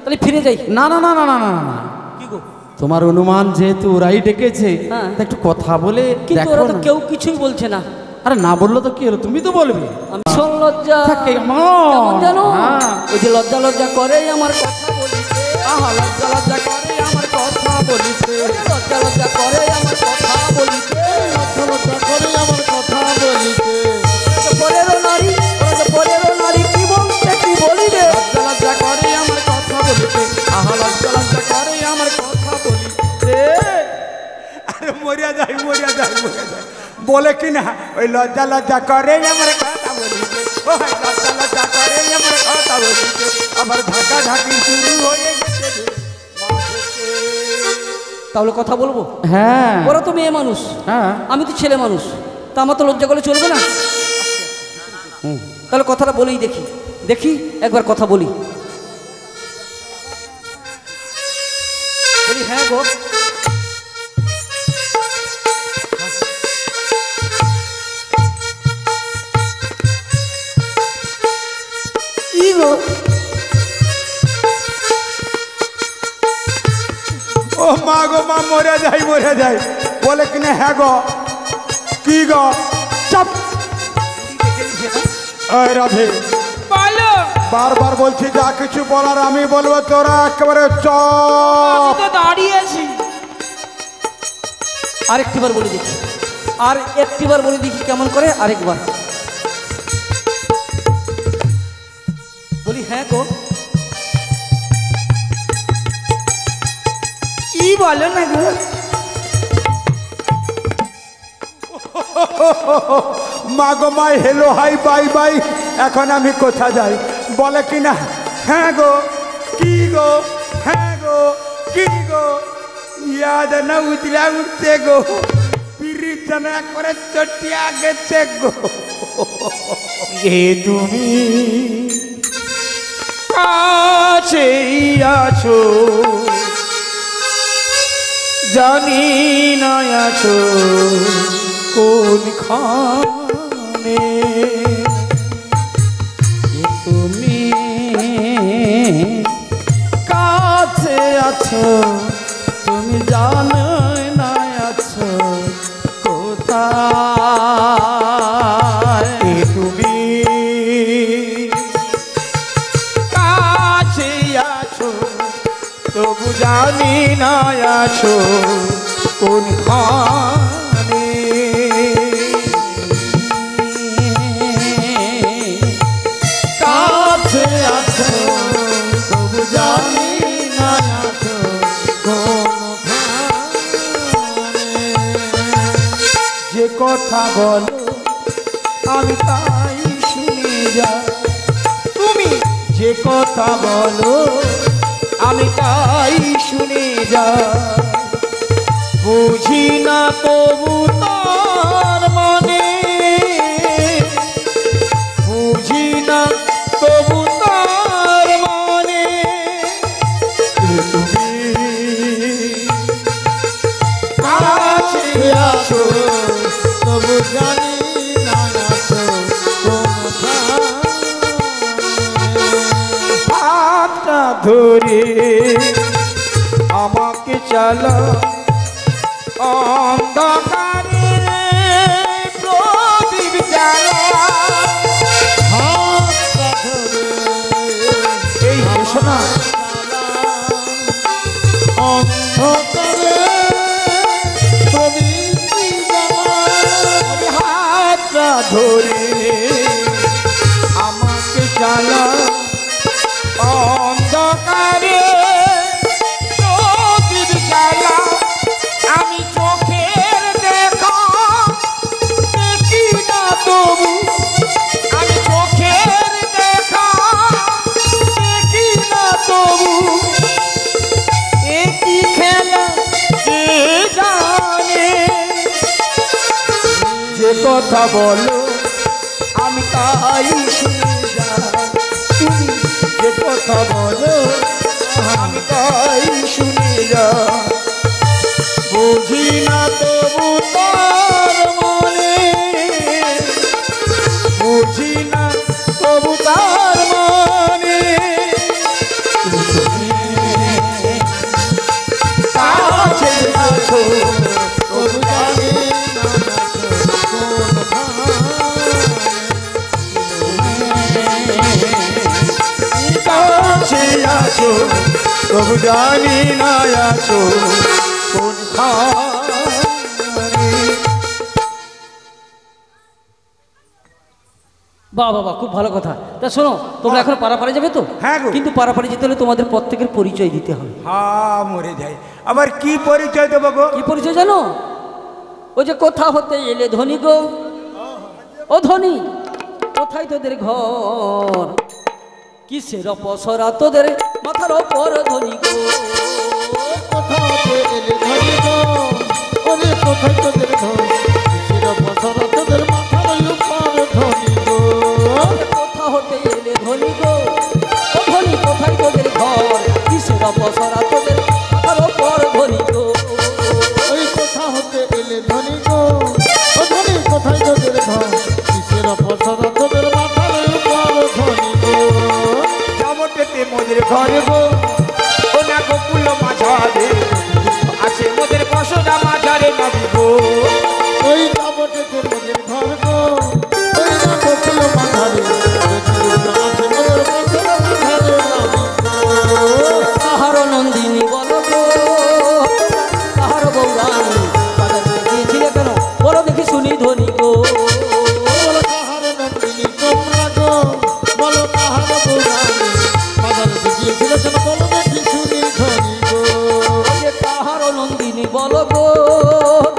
তাহলে ফিরে যাই। না না না না না না না, কি গো? তোমার অনুমান যেহেতু ওরাই ডেকেছে, হ্যাঁ। তা একটু কথা বলে কিন্তু দেখো ওরা তো না। কেউ কিছুই বলছে না। আরে না বললো তো কি হলো, তুমি তো বলবে। আমি ভীষণ লজ্জা। থাকে আমার। কেমন জানো? হ্যাঁ। ওই যে লজ্জা লজ্জা করে আমার কথা বলিতে। আহা লজ্জা লজ্জা করে আমার কথা বলিতে। লজ্জা লজ্জা করে আমার কথা বলিতে। লজ্জা করে আমার কথা বলিতে। ওরা যে পরেরও নারী, ওরা যে পরেরও নারী, কি বলতে কি বলিবে। লজ্জা লজ্জা করে আমার কথা বলিতে। আহা লজ্জা লজ্জা করে আমার কথা বলিতে। আরে মরিয়া যায় মরিয়া যায় মরিয়া যায়, বলে কি না ওই লজ্জা লজ্জা করে আমার কথা বলিতে। ও হায় লজ্জা লজ্জা করে আমার কথা বলিতে, আবার ঢাকা ঢাকি শুরু হয়ে গেছে রে মাঝেতে। তাহলে কথা বলবো। হ্যাঁ। ওরা তো মেয়ে মানুষ, হ্যাঁ। আমি তো ছেলে মানুষ, তা আমার তো লজ্জা করলে চলবে না। তাহলে কথাটা বলেই দেখি, দেখি একবার কথা বলি। বলি হ্যাঁ গো, ই গো ও মা গো মা, মরে যাই মরে যাই। বলে কিনা হ্যাঁ গো, কি গো? চাপ। এই রাধে, বলো। বারবার বলছি যা কিছু বলার আমি বলবো, তোরা একেবারে চপ। তো দাঁড়িয়ে আছি। আরেকটিবার বলে দেখি, আর একটিবার বলে দেখি কেমন করে। আরেকবার বলি হ্যাঁ গো, কি বলো না গো? মা গো মা, হেলো হাই বাই বাই, এখন আমি কোথা যাই? বলে কিনা হ্যাঁ গো, কি গো? হ্যাঁ গো, কি গো? ইয়াদ না উতলা উঠছে গো, পিরিচনা করে চটিয়া গেছে গো। এ তুমি কাছেই আছো, জানি না আছো কোনখানে। তুমি কাছে আছো, তুমি জানো না আছো কোথায়। এ তুমি কাছে আছো, তবু জানি না আছো কোনখানে। কাছে আছো, তবু জানি না আছো কোনখানে। যে কথা বলো আমি তাই শুনে যা, তুমি যে কথা বলো আমি তাই শুনে যা। বুঝি না তবু তার মানে, বুঝি না তবু তার মানে। তুমি কাছে আছো, তবু জানি না আছো কোনখানে। হাতটা ধরে আমাকে চালা অন্ধকারের প্রদীপ জ্বালা। হাতটা ধরে এই এসো না, অন্ধকারে প্রদীপ জ্বালা। হাতটা ধরে আমাকে চালা অন্ধকারে প্রদীপ জ্বালা। আমি চোখের দেখা দেখি না তবু, আমি চোখের দেখা দেখি না তবু। একই খেলা কে জানে, যে কথা বলো আমি তাই শুনে যা। তুমি যে কথা বলো আমি তাই শুনে যা। বুঝি না তবু তার মানে, বুঝি না তবু তার মানে। কাছে আছো, তবু জানি না আছো কোনখানে। কাছে আছো, তবু জানি না আছো কোনখানে। বাহ বাবা, খুব ভালো কথা। তা শোনো, তোমরা এখন পাড়াপাড়ি যাবে তো? হ্যাঁ গো। কিন্তু পাড়াপাড়ি যেতে হলে তোমাদের প্রত্যেকের পরিচয় দিতে হবে। হ্যাঁ মরে যাই। আবার কি পরিচয় দেবো গো? কি পরিচয় জানো? ওই যে কোথা হতে এলে ধনী গো, ও ধনী কোথায় তোদের ঘর, কিসের অপসরা তোদের মাথার ওপর ধনী গো। কোথাও এলে ধরি গো, ওরে কোথায় তোদের ঘর, কিসের বছর তোদের মাথার উপর ধরি গো। মোদের ঘর গো ও না গোকুল মাঝারে আছে মোদের বসরা মাঝারে নবী গো ওই যাবটেতে মোদের ঘর গো ওই না গোকুল মাঝারে আছে মোদের বসরা মাঝারে নবী গো। কাহার নন্দিনী বলো গো কাহার বৌরানী বাজারে গিয়েছিলে কেন বলো দেখি শুনি ধনী গো বলো কাহার নন্দিনী তোমরা গো বলো কাহার বৌরানী বাজারে গিয়েছিল কেন বলো দেখি শুনি ধনী গো। যে কাহার নন্দিনী বলো গো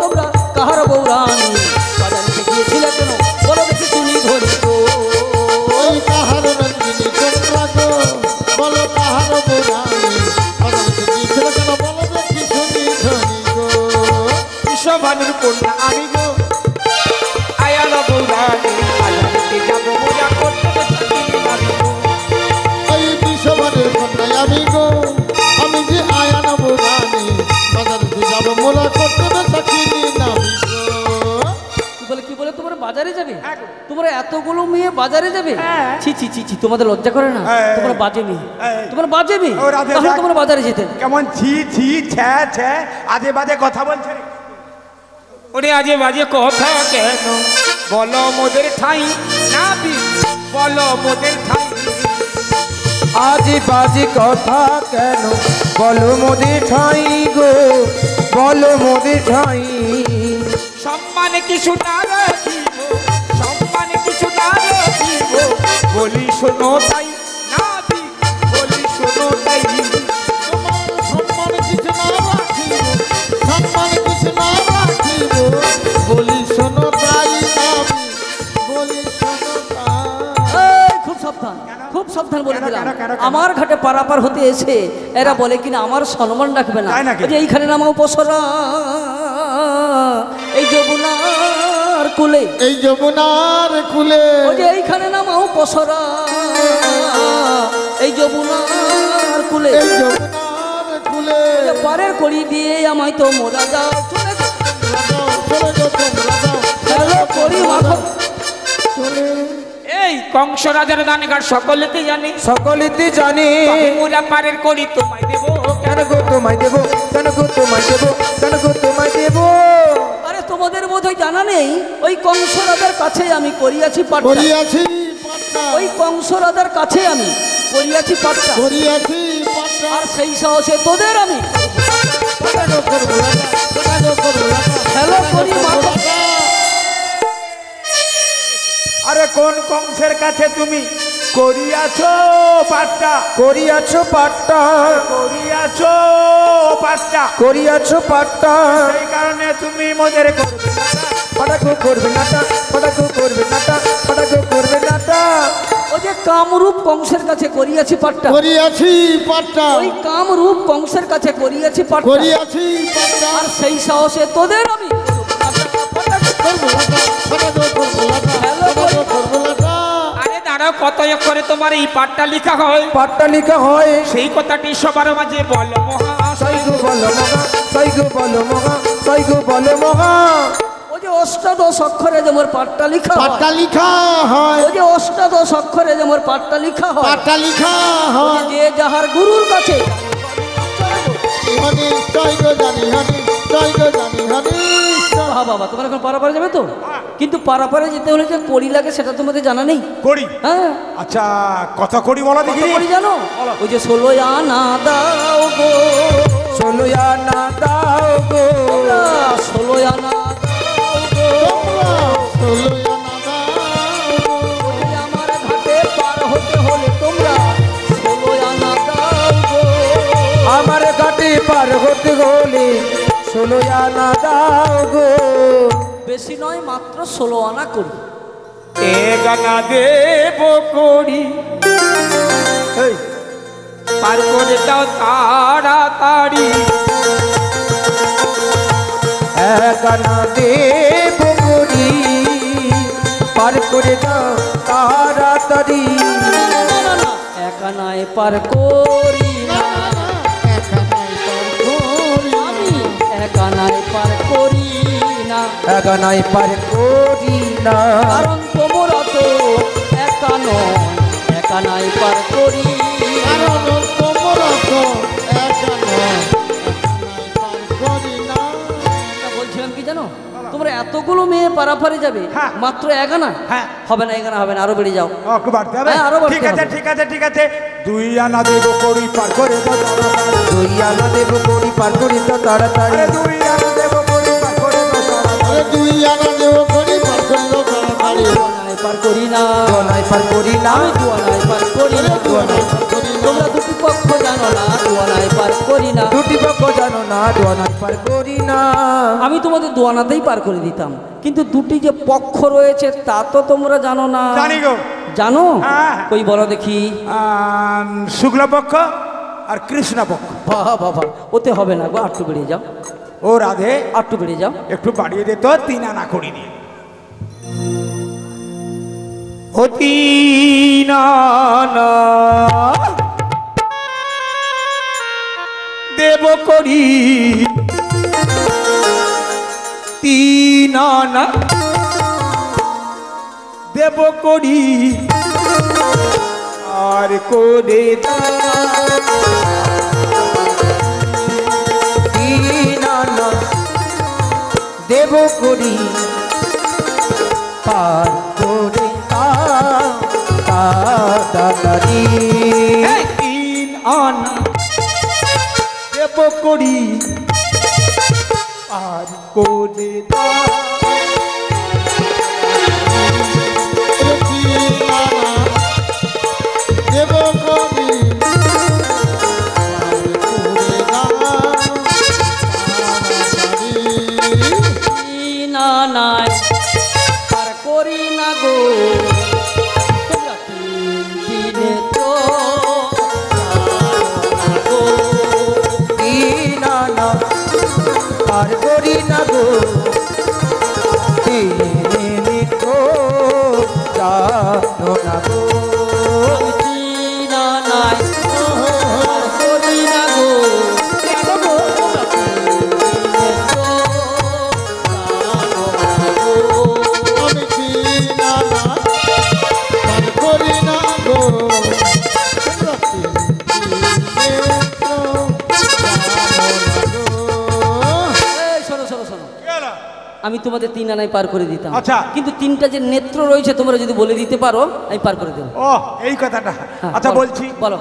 তোমরা কাহার বৌরানী বাজারে গিয়েছিলে কেন বলো দেখি শুনি ধনী গো ওই কাহার নন্দিনী তোমরা গো বলো কাহার বৌরানী বাজারে গিয়েছিল কেন বলো দেখি শুনি ধনী গো। বিশ্বভানুর কন্যা আমি গো আয়াল বৌরানী বাজারেতে যাবো মোরা করতে চাকরি নবী গো ওই বিশ্ববানের কন্যায় আমি গো আমি যে আয়া নব রানী বাজারে যাব মোলা করতে বেসাকিনি নামি গো। কি বলে তোমরা বাজারে যাবে তোমরা এতগুলো মেয়ে বাজারে যাবে ছি ছি ছি ছি তোমাদের লজ্জা করে না হ্যাঁ। তোমরা বাজে মেয়ে হ্যাঁ। তোমরা বাজে মেয়ে ও রাধে তাহলে দেখ। তোমরা বাজারে যেতেন কেমন ছি ছি ছ্যা ছ্যা আজে বাজে কথা বলছে রে। ওরে আজে বাজে কথা কেন বলো মোদের ঠাই নাবি বলো মোদের ঠাই আজি বাজি কথা কেন বলো মোদের ঠাই গো বলো মোদের ঠাই সম্মানে কিছু না রাখিব সম্মানে কিছু না রাখিব বলি শোনো তাই নাবি বলি শোনো তাই তোমার সম্মান কিছু না রাখিব সম্মান কিছু না রাখিব বলি শোনো তাই আমি বলি শোনো তাই। এই, খুব সাবধান বলে কেন, দিলাম কেন, কেন, কেন? আমার ঘাটে পারাপার হতে এসে এরা বলে কিনা আমার সম্মান রাখবে না তাই নাকি? ওই যে এইখানে নামাও পসরা এই যমুনার কুলে এই যমুনার কুলে ওই যে এইখানে নামাও পসরা এই যমুনার কুলে এই যমুনার কুলে ওই যে পারের কড়ি দিয়ে আমায় তো মোরা যাও চলে যাও, চলে যাও তোমরা যাও চলো করি মাখো চলে এই কংস রাজার দানগার সকলেতে জানি সকলেতে জানি তবে মোরা পারের করি তোমায় দেব কেন গো তোমায় দেব কেন গো তোমায় দেব কেন গো তোমায় দেব আরে তোমাদের বোধহয় জানা নেই ওই কংস রাজার কাছে আমি করিয়াছি পাঠটা করিয়াছি পাট্টা ওই কংস রাজার কাছে আমি করিয়াছি পাঠটা করিয়াছি পাট্টা আর সেই সাহসে তোদের আমি পটানো করবো লাগা পটানো করবো লাগা খেলো করি মাথা আরে কোন কংসের কাছে তুমি করিয়াছো পাট্টা করিয়াছো পাট্টা করিয়াছো পাট্টা করিয়াছো পাট্টা সেই কারণে তুমি মোদের করবে না। পটাকো করবে নাটা পটাকো করবে নাটা পটাকো করবে নাটা ওই যে কামরূপ কংসের কাছে করিয়াছি পাঠটা করিয়াছি পাট্টা ওই কামরূপ কংসের কাছে করিয়াছি পাঠটা করিয়াছি পাট্টা আর সেই সাহসে তোদের আমি করবো লাগা পটানো করবো লাগা খেলো করি পটানো করবো লাগা আরে দাঁড়াও কত করে তোমার এই পাঠটা লেখা হয় পাট্টা লেখা হয় সেই কথাটি সবার মাঝে বলো মহাশয় সাইগো বলো মহা সাইগো বলো মহা সাইগো বলো মহা ওই যে অষ্টাদশ অক্ষরে যেমন পাঠটা লেখা হয় পাট্টা লিখা হয় ওই যে অষ্টাদশ অক্ষরে যেমন পাঠটা লেখা হয় পাট্টা লিখা ওই হয় যে যাহার গুরুর কাছে হানি জয় গো জানি হানি জয় গো জানি হানি হ্যাঁ বাবা তোমরা এখন পারাপারে যাবে তো কিন্তু পারাপারে যেতে হলে যে কড়ি লাগে সেটা তোমাদের জানা নেই করি হ্যাঁ আচ্ছা কথা করি বলা দেখি কত করি জানো ওই যে 16 আনা দাও গো 16 আনা দাও গো 16 আনা দাও গো তোমরা ষোলো আনা দাও ওই আমার ঘাটে পার হতে হলে তোমরা 16 আনা দাও গো আমার ঘাটে পার হতে গেলে 16 আনা দাও গো বেশি নয় মাত্র 16 আনা করি এ গানা দেব করি এই, পার করে দাও তাড়াতাড়ি এক আনা দেব করি পার করে দাও তাড়াতাড়ি এক আনায় পার করি না আমি এক আনায় পার করি না এক আনায় পার করি না কারণ তোমরা তো একা নয় একা নাই পার করি কারণ দিয়ে পারাপারে যাবে হ্যাঁ। মাত্র 1 আনা হ্যাঁ। হবে না 1 আনা হবে না, আরো বেড়ে যাও। ও, একটু বাড়তে হবে? হ্যাঁ, আরো বাড়তে ঠিক আছে হবে। ঠিক আছে ঠিক আছে 2 আনা দেব করি পার করে দাও তাড়াতাড়ি। 2 আনা দেব করি পার করি তো তাড়াতাড়ি। আরে 2 আনা দেব করি পার করে দাও তাড়াতাড়ি। আরে 2 আনা দেব করি পার করে দাও তাড়াতাড়ি। দুয়ানায় পার করি না, দুয়ানায় পার করি না, আমি দুয়ানায় পার করি না, দুয়ানায় পার করি না। তোমরা দুটি পক্ষ জানো না, দুয়ানায় পার করি না। দুটি পক্ষ জানো না, দুয়ানায় পার করি না। আমি তোমাদের দুয়ানাতেই পার করে দিতাম, কিন্তু দুটি যে পক্ষ রয়েছে তা তো তোমরা জানো না। জানি গো। জানো? হ্যাঁ। কই বলো দেখি। শুক্লপক্ষ আর কৃষ্ণপক্ষ। বাবা বাবা, ওতে হবে না গো, আটটু বেড়ে যাও, ও রাধে আটটু বেড়ে যাও। একটু বাড়িয়ে দে তো 3 আনা করি দিয়ে। ও 3 আনা দেব করি, 3 আনা দেব করি আর করে দাও। 3 আনা দেব করি পার করে দাও তাড়াতাড়ি। 3 আনা দেব করি আর করে দাও। আরে 3 আনা দেব করি পার করে দাও তাড়াতাড়ি। না নাই পার করি না গো, তোমরা দিনে তো জানো না গো। 3 আনা পার করি না গো, দিনে তো জানো না গো। আমি দিনা নাই পার করি না গো, কেন গো? তোমরা দিনে তো জানো না গো। আমি 3 আনা পার করি না গো, তোমরা 3 নেত্র জানো না গো। এই শোনো শোনো শোনো, আমি তোমাদের 3 আনায় পার করে দিতাম, আচ্ছা। কিন্তু 3টা যে নেত্র রয়েছে তোমরা যদি বলে দিতে পারো আমি পার করে দেবো। ও এই কথাটা। হ্যাঁ, আচ্ছা বলো, বলছি বলো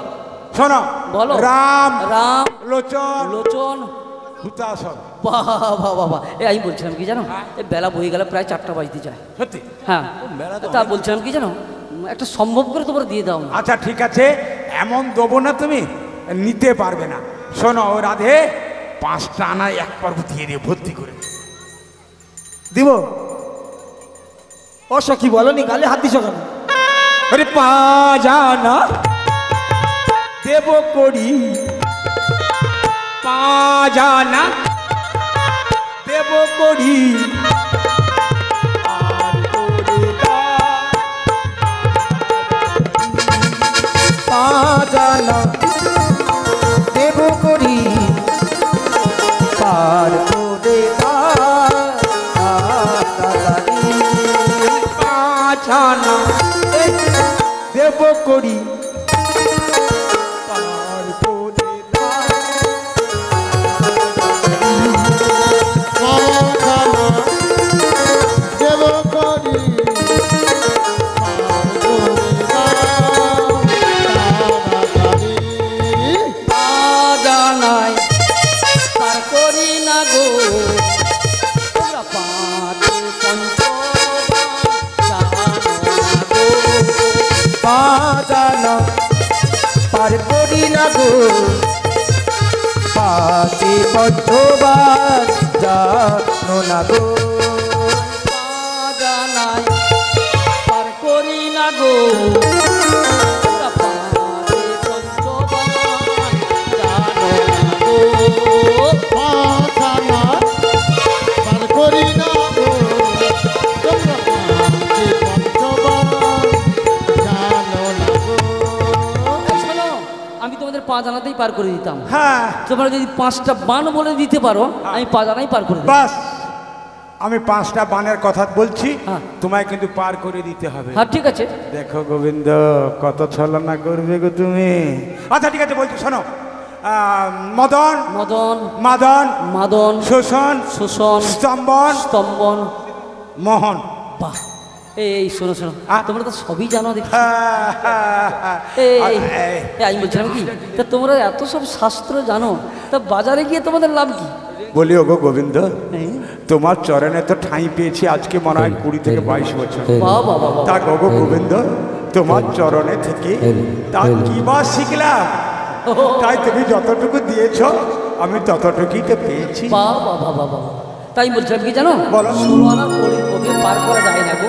শোনো। বলো। রাম রাম লোচন লোচন হুতাশন। বাবা বাবা, এই আমি বলছিলাম কি জানো, এই বেলা বয়ে গেলে প্রায় 4টা বাজতে যায়। সত্যি? হ্যাঁ, তা বলছিলাম কি জানো, একটা সম্ভব করে তোমরা দিয়ে দাও না। আচ্ছা ঠিক আছে, এমন দেবো না তুমি নিতে পারবে না। শোনো ও রাধে 5টা আনা একবার দিয়ে দিয়ে ভর্তি করে দিব। ও সখী বলো নি, গালে হাত দিছ কেন? আরে 5 আনা দেব করি, 5 আনা দেব করি আর করে দাও। 5 আনা দেব করি পার করে দাও তাড়াতাড়ি। 5 আনা দেব করি পার করে দাও। 5 আনা দেব করি পার করে দাও তাড়াতাড়ি। জানাই পার করি না গো, তোমরা পাঁচে পঞ্চবান জানো না গো। 5 আনা পার করি না গো, 5 পঞ্চবার জানো না গো। জানাই পার করি না গো, তোমরা পাঁচে পঞ্চবান জানো না গো। 5 আনা পার করি না গো, তোমরা 5 পঞ্চবার জানো না গো। এই শোনো, আমি তোমাদের 5 আনাতেই পার করে দিতাম, হ্যাঁ তোমরা যদি 5টা বান বলে দিতে পারো আমি 5 আনাই পার করে দিতাম। বাস, আমি 5টা বানের কথা বলছি, হ্যাঁ। তোমায় কিন্তু পার করে দিতে হবে। হ্যাঁ ঠিক আছে। দেখো গোবিন্দ কত ছলনা করবে গো তুমি। আচ্ছা ঠিক আছে বলছি শোনো। মদন মদন মাদন মাদন শোষণ শোষণ স্তম্ভন স্তম্ভন মোহন। বাহ, এই শোনো শোনো, তোমরা তো সবই জানো দেখি। আমি বলছিলাম কি, তা তোমরা এত সব শাস্ত্র জানো, তা বাজারে গিয়ে তোমাদের লাভ কি? বলি ওগো গোবিন্দ, তোমার চরণে তো ঠাঁই পেয়েছি আজকে মনে হয় 20 থেকে 22 বছর। তা গো গোবিন্দ, তোমার চরণে থেকে তা কি বা শিখলাম, তাই তুমি যতটুকু দিয়েছ আমি ততটুকুই তো পেয়েছি। তাই বলছিলাম কি জানো, বলো। 16 আনার ওকে পার করা যায় না গো।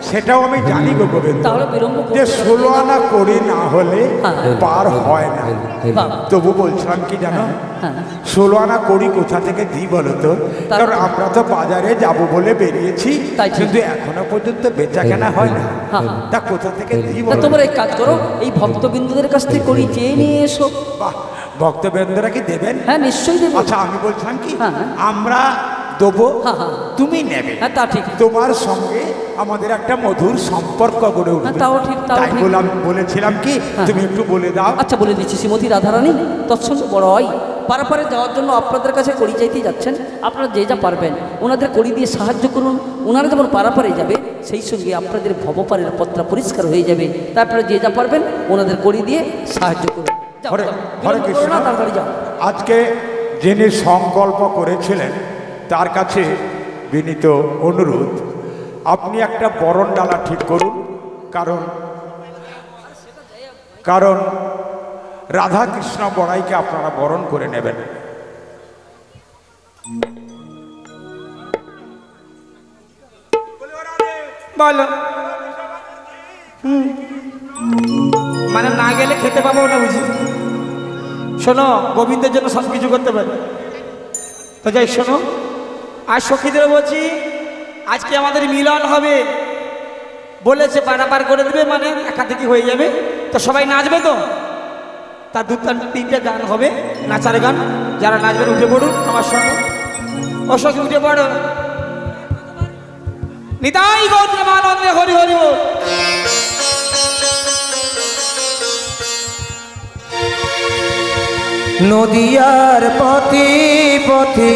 সেটাও আমি জানি গো গোবিন্দ, তাহলে বিলম্ব যে 16 আনা করি না হলে পার হয় না। তবু বলছিলাম কি জানো, 16 আনা করি কোথা থেকে দিই বলো তো? কারণ আমরা তো বাজারে যাব বলে বেরিয়েছি, কিন্তু এখনো পর্যন্ত বেচা কেনা হয় না। তা কোথা থেকে দিই বলো? তোমরা এক কাজ করো, এই ভক্তবিন্দুদের কাছ থেকে করি চেয়ে নিয়ে এসো। বাহ, ভক্তবৃন্দরা কি দেবেন? হ্যাঁ নিশ্চয়ই দেবেন। আচ্ছা, আমি বলছিলাম কি, আমরা দেবো, তুমি নেবে। হ্যাঁ তা ঠিক। তোমার সঙ্গে আমাদের একটা মধুর সম্পর্ক গড়ে উঠবে। তাও ঠিক, তাও তাই ঠিক। বলেছিলাম কি, তুমি একটু বলে দাও। আচ্ছা বলে দিচ্ছি, শ্রীমতী রাধারানী তৎসঙ্গ বড় হয় পারাপারে যাওয়ার জন্য আপনাদের কাছে কড়ি চাইতে যাচ্ছেন। আপনারা যে যা পারবেন ওনাদের কড়ি দিয়ে সাহায্য করুন। ওনারা যেমন পারাপারে যাবে, সেই সঙ্গে আপনাদের ভবপারের পত্রা পরিষ্কার হয়ে যাবে। তারপরে যে যা পারবেন ওনাদের কড়ি দিয়ে সাহায্য করুন। হরে কৃষ্ণ। তাড়াতাড়ি যাও। আজকে যিনি সংকল্প করেছিলেন তার কাছে বিনীত অনুরোধ, আপনি একটা বরণ ডালা ঠিক করুন। কারণ রাধা কৃষ্ণ বড়াইকে আপনারা বরণ করে নেবেন। বলো। মানে না গেলে খেতে পাবো না বুঝি? শোনো, গোবিন্দের জন্য সব কিছু করতে পারে। তো যাই শোনো, আর সখীদের বলছি আজকে আমাদের মিলন হবে বলেছে, পারাপার করে দেবে, মানে একাধিকি হয়ে যাবে। তো সবাই নাচবে তো? তার 2-3টে গান হবে, নাচার গান। যারা নাচবেন উঠে পড়ুন আমার সঙ্গে। ও সখী উঠে পড়ো। নিতাই গৌর প্রেমানন্দে হরি হরি বল। নদিয়ার পথে পথে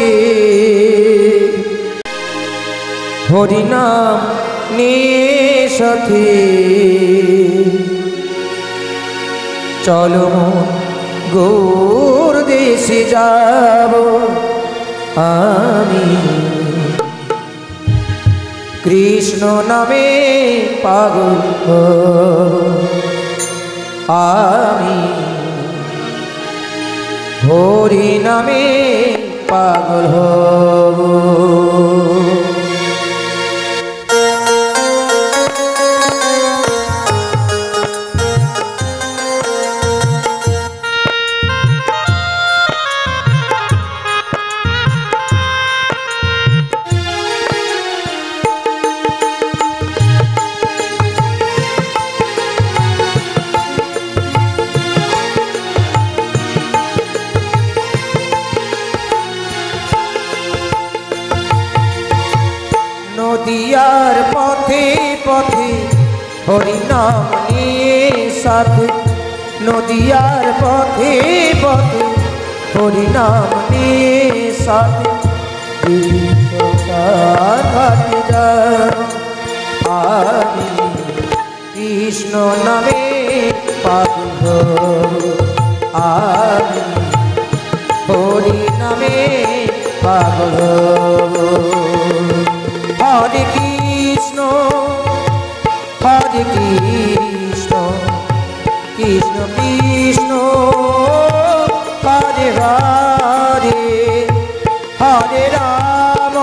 হরিনাম নিয়ে সাথে চলো গৌর দেশে যাব আমি, কৃষ্ণ নামে পাগল আমি, হরি নামে পাগল হব। নদিয়ার পথে পথে হরিনাম নিয়ে সাথে, নদিয়ার পথে পথে হরিনাম নিয়ে সাথে, ঘাটে যাব আমি, কৃষ্ণ নামে পাগল আমি, হরি নামে পাগল। হরে কৃষ্ণ কৃষ্ণ কৃষ্ণ হরে হরে, হরে রাম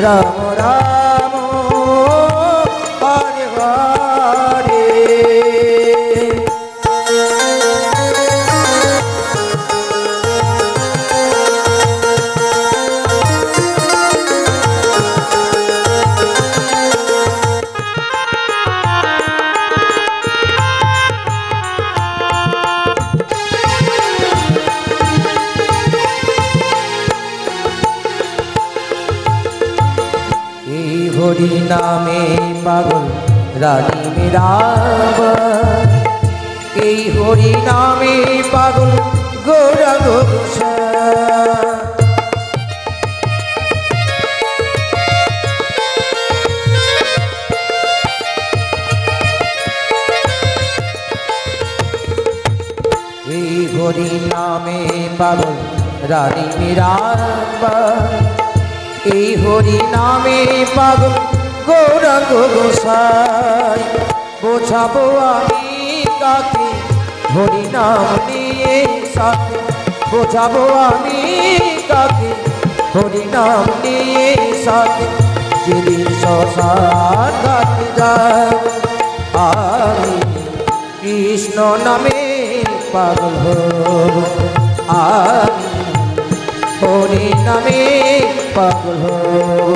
রাম রাম হরে হরে। হরি নামে পাগল রানী মীরাব, এই হরি নামে পাগল গৌরাঙ্গ গোসাই। হরি নামে পাগল রানী মীরাবাই, এই হরি নামে পাগল গৌরাঙ্গ গোসাই। বোঝাবো আমি কাকে হরি নাম নিয়ে সাথে, বোঝাবো আমি কাকে হরি নাম নিয়ে সাথে, যেদিন শ্মশান ঘাটে যাব আমি কৃষ্ণ নামে পাগল হব, আমি হরি নামে পাগল হব।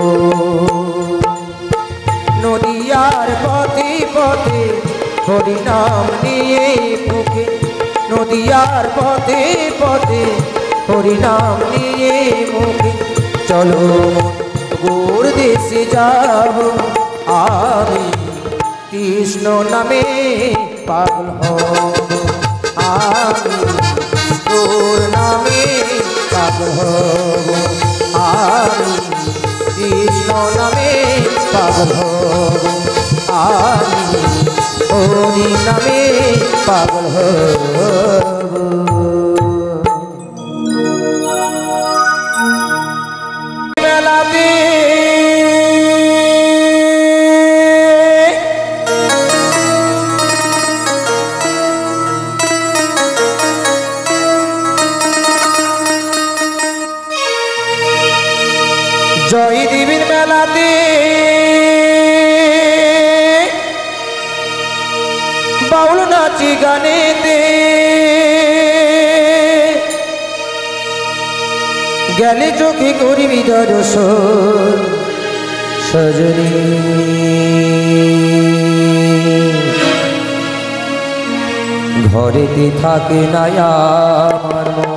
নদিয়ার পথে পথে হরি নাম নিয়ে মুখে, নদিয়ার পথে পথে হরি নাম নিয়ে মুখে, চলো গৌর দেশে যাব আমি কৃষ্ণ নামে পাগল হব, আমি গৌর নামে পাগল হব, আমি কৃষ্ণ নামে পাগল হব, আমি হরি নামে পাগল হব। মেলাতে জয়দেবীর মেলাতে বাউল নাচি গানেতে গেলে চোখে করিবি দর্শন সজনী, ঘরেতে থাকে না আমার মন।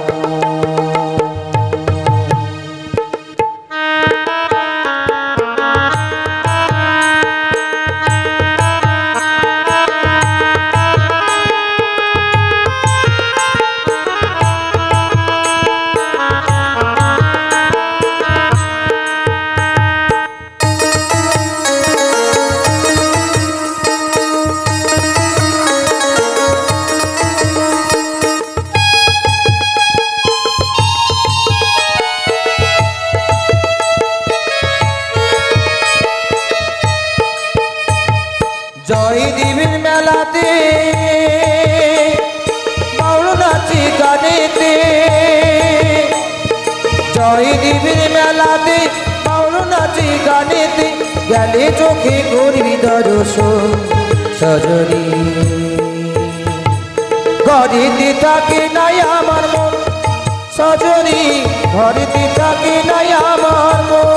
জয়দেবীর মেলাতে বাউল নাচি গানেতে, জয়দেবীর মেলাতে বাউল নাচি গানেতে গেলে চোখে করবি দর্শন সজনী, ঘরেতে থাকে নাই আমার মন সজনী, ঘরেতে থাকে নাই আমার মন।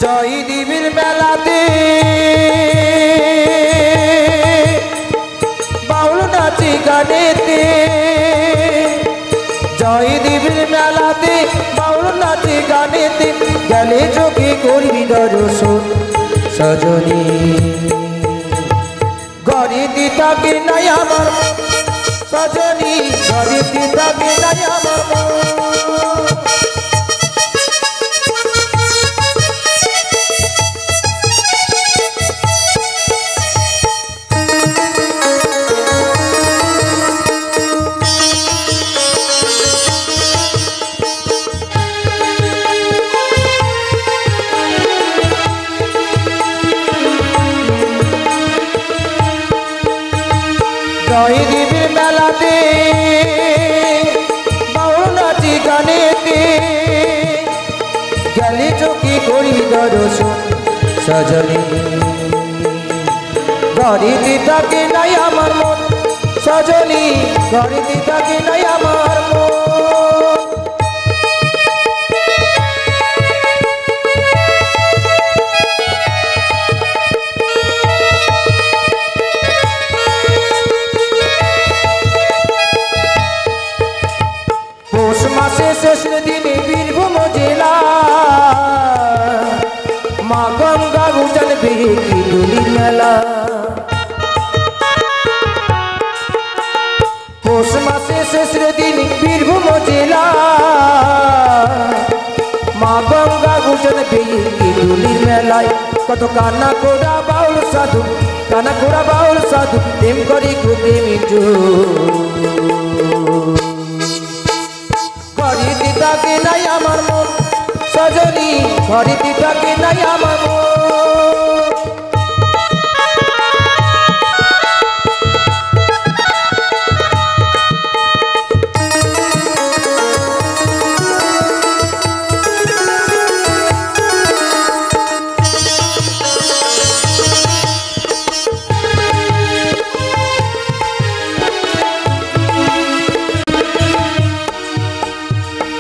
জয়দেবীর মেলাতে বাউল নাচি গানেতে, জয়দেবীর মেলাতে বাউল নাচি গানেতে গেলে চোখে করবি দর্শন সজনী, ঘরেতে থাকে নাই আমার সজনী, ঘরেতে থাকে নাই আমার মন। জয় দেবীর মেলাতে বাউল নাচি গানেতে গেলি চোখে করি দর্শন সজনী ঘরেতে থাকে নাই আমার মন সজনী ঘরেতে থাকে নাই আমার মন পৌষ মাসে শেষের দিনে বীরভূম জেলা মা গঙ্গা গুজন বেকি দুলির মেলা পৌষ মাসে শেষের দিন বীরভূম জেলা মা গঙ্গা গুজন বেকি দুলির মেলায় কত কান্না কোড়া বাউল সাধু কানা কোড়া বাউল সাধু প্রেম করি খুবই মিঠু ঘরেতে থাকে নাই আমার মন সজনী ঘরেতে থাকে নাই আমার মন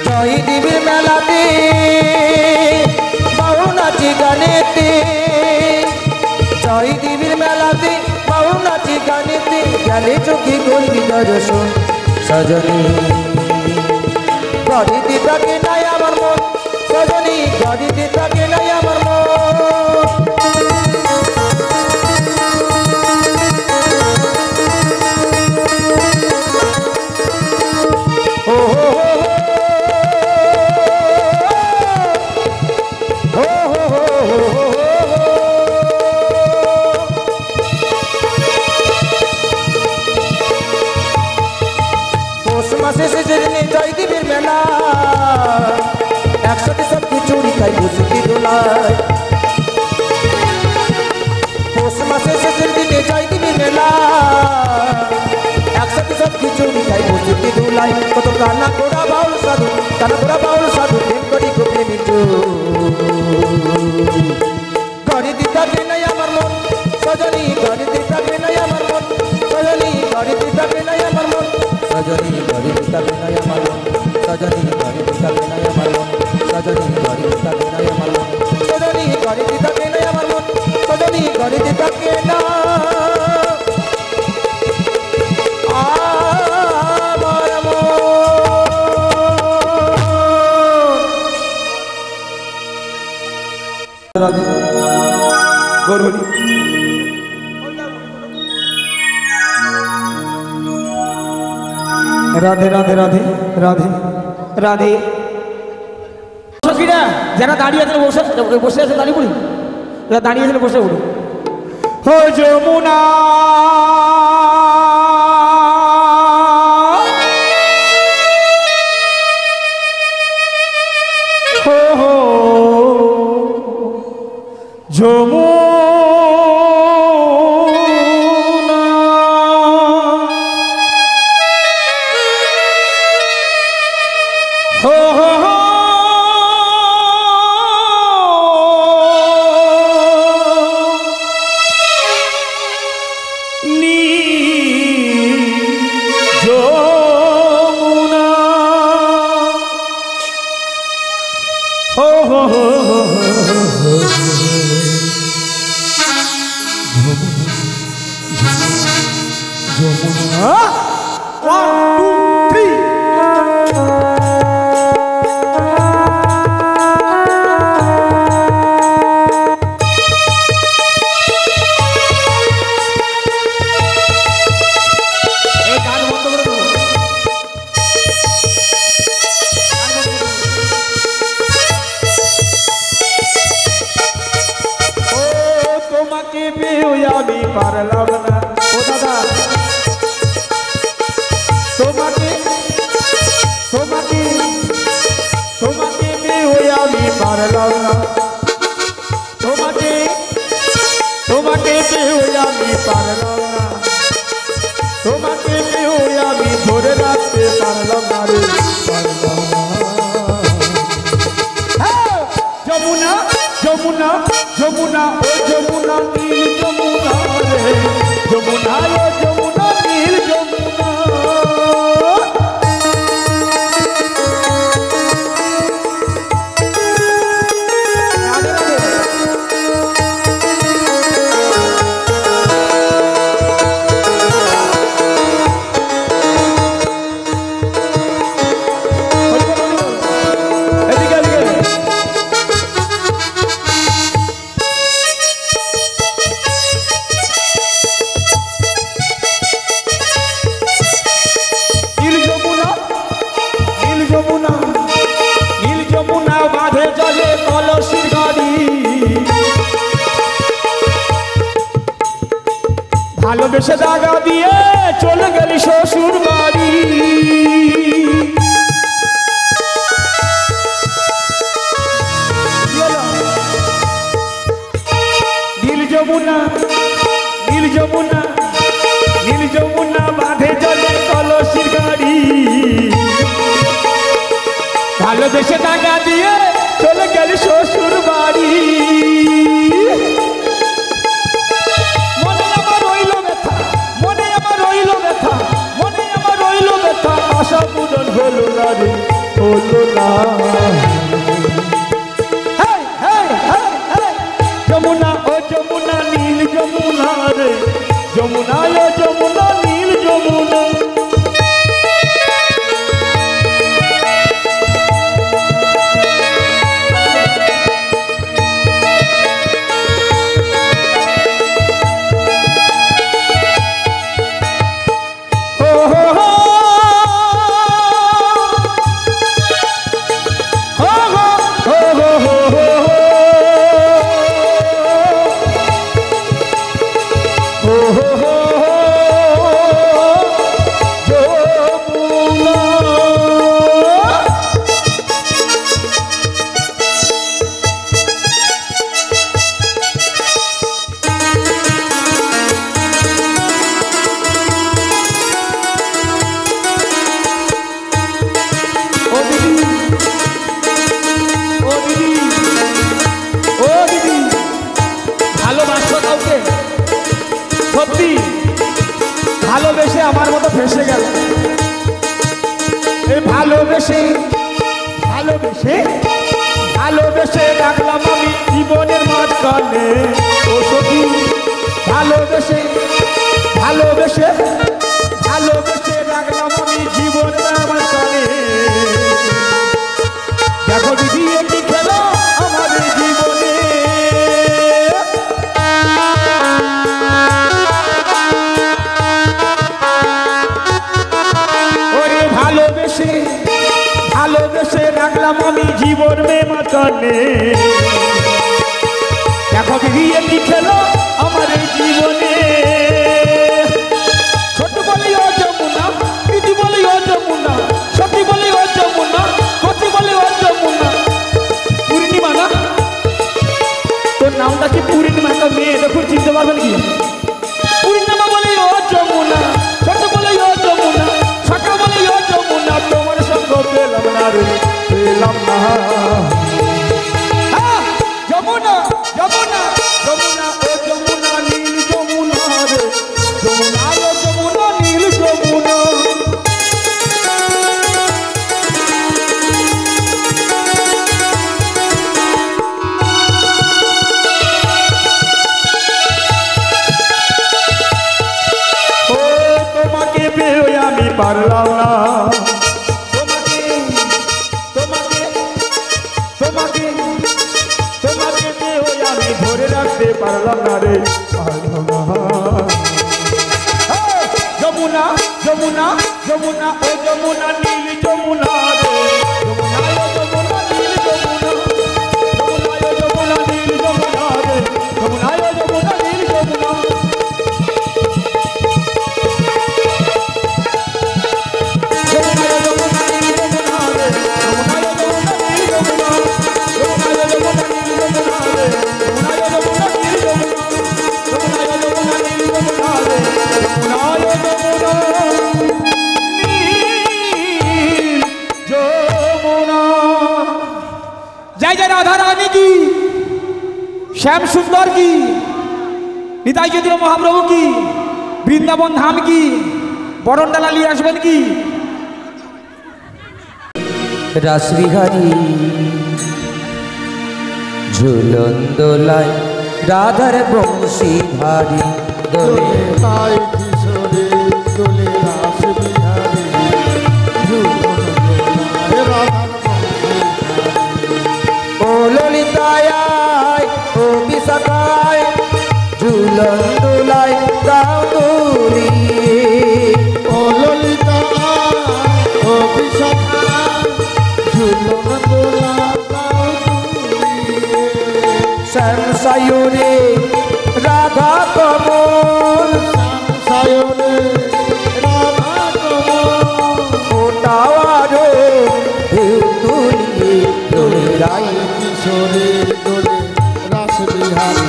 জয় দেবীর মেলাতে বাউল নাচি গানেতে জয় দেবীর মেলাতে বাউল নাচি গানেতে গেলে চোখে করবি দর্শন সজনী ঘরেতে থাকে নাই আমার মন সজনী ঘরেতে থাকে নাই আমার মন ও হো মাসে শেষের দিনে জয় দেবীর মেলা একসাথে সব খিচুড়ি খাই বসে দোলায় পৌষ মাসে শেষের দিনে জয় দেবীর মেলা একসাথে সব খিচুড়ি খাই বসে দোলায় কত কান্না কোড়া বাউল সাধু কানা কোড়া বাউল সাধু প্রেম করি খুবই মিঠু ঘরে দিতে নাই আমার মন সজনী ঘরে দিতে নাই আমার মন সজনী ঘরে দিতে নাই আমার মন সজনী ঘরে দিতে নাই আমার মন সজনী ঘরে দিতে নাই আমার মন সজনী ঘরে দিতে নাই আমার মন সজনী ঘরে দিতে নাই আমার মন সজনী ঘরে দিতে না আমার মন রাধে গৌরহরি রাধে রাধে রাধে রাধে রাধে সখীরা যারা দাঁড়িয়ে আছেন বসে বসে আছে দাঁড়িয়ে পড়ি যারা দাঁড়িয়ে আছেন বসে পড়ুন হো যমুনা হো হো যমুনা হো হো হো নী যমুনা হো হো হো যমুনা 1 2 3 এই গান বন্ধ করে দেবো ও তোমাকে পেয়ে আমি পারলাম না ও দাদা তোমাকে তোমাকে কেউ আমি ধরে রাখতে পারলাম না রে, পারলাম না। হ্যাঁ, যমুনা যমুনা যমুনা ও যমুনা নীল যমুনা রে, যমুনা ও যমুনা নীল যমুনা। ভালোবেসে দাগা দিয়ে চলে গেলি শ্বশুর বাড়ি, নীল যমুনা নীল যমুনা নীল যমুনা বাঁধে জলে কলসির গাড়ি, ভালোবেসে দাগা দিয়ে চলে গেলি শ্বশুর বাড়ি। আশা পূরণ হলো না রে, হলো না। যমুনা ও যমুনা নীল যমুনা রে, যমুনা ও যমুনা নীল যমুনা। ভালোবেসে আমার মতো ফেসে গেল, এই ভালোবেসে ভালোবেসে ভালোবেসে রাখলাম আমি জীবনের মাঝখানে। ও সখী ভালোবেসে ভালোবেসে ভালোবেসে রাখলাম আমি জীবনের মাঝখানে। দেখো দিদি কি খেলো আমার জীবনে, ভালোবেসে ভালোবেসে রাখলাম আমি জীবন মে মাকানে। দেখো বিয়ে কি খেলো আমার এই জীবনে। ছোট বলি ও যমুনা, দিদি বলি ও যমুনা, সতী বলি ও যমুনা, কচি বলি ও যমুনা। পূর্ণিমা না, তোর নামটা কি পূর্ণিমা? একটা মেয়ে দেখুন চিনতে পারবেন কি? পূর্ণিমা বলি ও যমুনা, ছোট বলি ও যমুনা, শাখা বলি ও যমুনা। তোমার সঙ্গ পেলাম না রে, পেলাম না। যমুনা যমুনা যমুনা ও যমুনা নীল যমুনা রে, যমুনা ও যমুনা নীল যমুনা। ও তোমাকে পেয়ে আমি পারলাম না, তোমাকে তোমাকে তোমাকে তোমাকে পেয়ে আমি ধরে রাখতে পারলাম না রে, পারলাম না। যমুনা যমুনা যমুনা ও যমুনা নীল যমুনা রে, যমুনা ও যমুনা নীল যমুনা, যমুনা ও যমুনা নীল যমুনা রে, যমুনা ও যমুনা নীল যমুনা। যমুনা শ্যাম সুন্দর কি, নিতাই চৈতন্য মহাপ্রভু কি, বৃন্দাবন ধাম কি, বরণডালা নিয়ে আসবেন কি? রাসবিহারী ঝুলন দোলায় রাধার বংশীধারী দোলে তাই কিশোরে দোলে রাস বিহারী ঝুলন দোলায় রাধার বংশীধারী। ও ললিতায় ও বিশাখায় ঝুলন দোলায় দাও দোলিয়ে। ও ললিতা ও বিশাখা ঝুলন দোলা দাও দুলিয়ে। শ্যাম সায়রে রাধা কমল শ্যাম সায়রে রাধা কমল ওটাওয়ারো ঢেউ তুলিয়ে দোলে রাই কিশোরে দোলে রাস বিহারী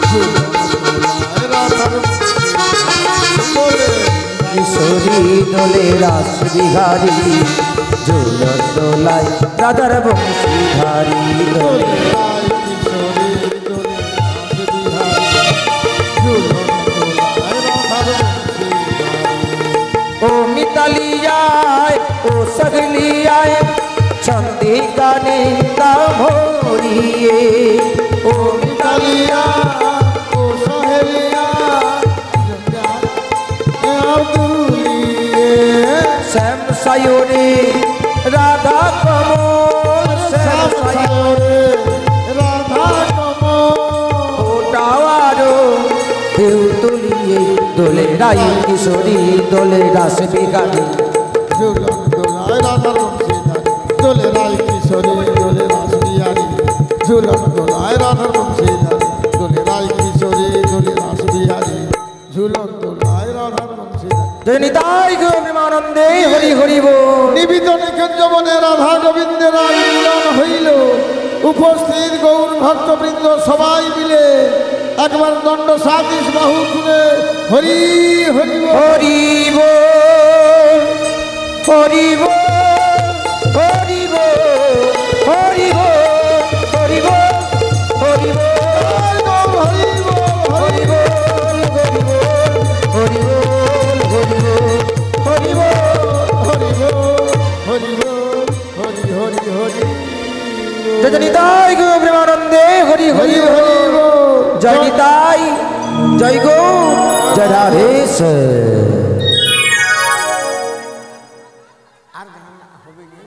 ঝুলন দোলায় রাধার বংশীধারী। কিশোরী দোলে রাস বিহারী ঝুলন দোলায় রাধার বংশীধারী দোলে। ও মিতালিয়ায় ও সগলিয়ায় ছন্দে গানে দাও ভরিয়ে। ও কালিয়া ও সহেলিয়া দুলিয়ে। শ্যাম সায়রে রাধা কমল শ্যাম সায়রে রাধা কমল ওটাওয়ারো ঢেউ তুলিয়ে দোলে রাই কিশোরী দোলে রাস বিহারী। ঝুলন দোলায় রাধার বংশীধারী দোলে রাই কিশোরী দোলে রাস বিহারী ঝুলন দোলায় রাধার বংশীধারী দোলে রাই কিশোরী দোলে রাস বিহারী ঝুলন দোলায় রাধার বংশীধারী। জয় নিতাই গৌর প্রেমানন্দে হরি হরি বল। নিবেদন কেন্দ্রবনে রাধা গোবিন্দের আজ মিলন হইল। উপস্থিত গৌর ভক্তবৃন্দ সবাই মিলে একবার দণ্ড সাতিশ বাহু তুলে হরি হরি বল। হরি বল হরি বল হরি বল হরি বল হরি বল হরি বল হরি বল হরি বল হরি বল হরি বল হরি বল হরি বল হরি বল হরি হরি হরি জয় নিতাই গো প্রেমানন্দে হরি হরি হরি বল। বল জয় নিতাই জয় গো জয় রাধেশ্বর।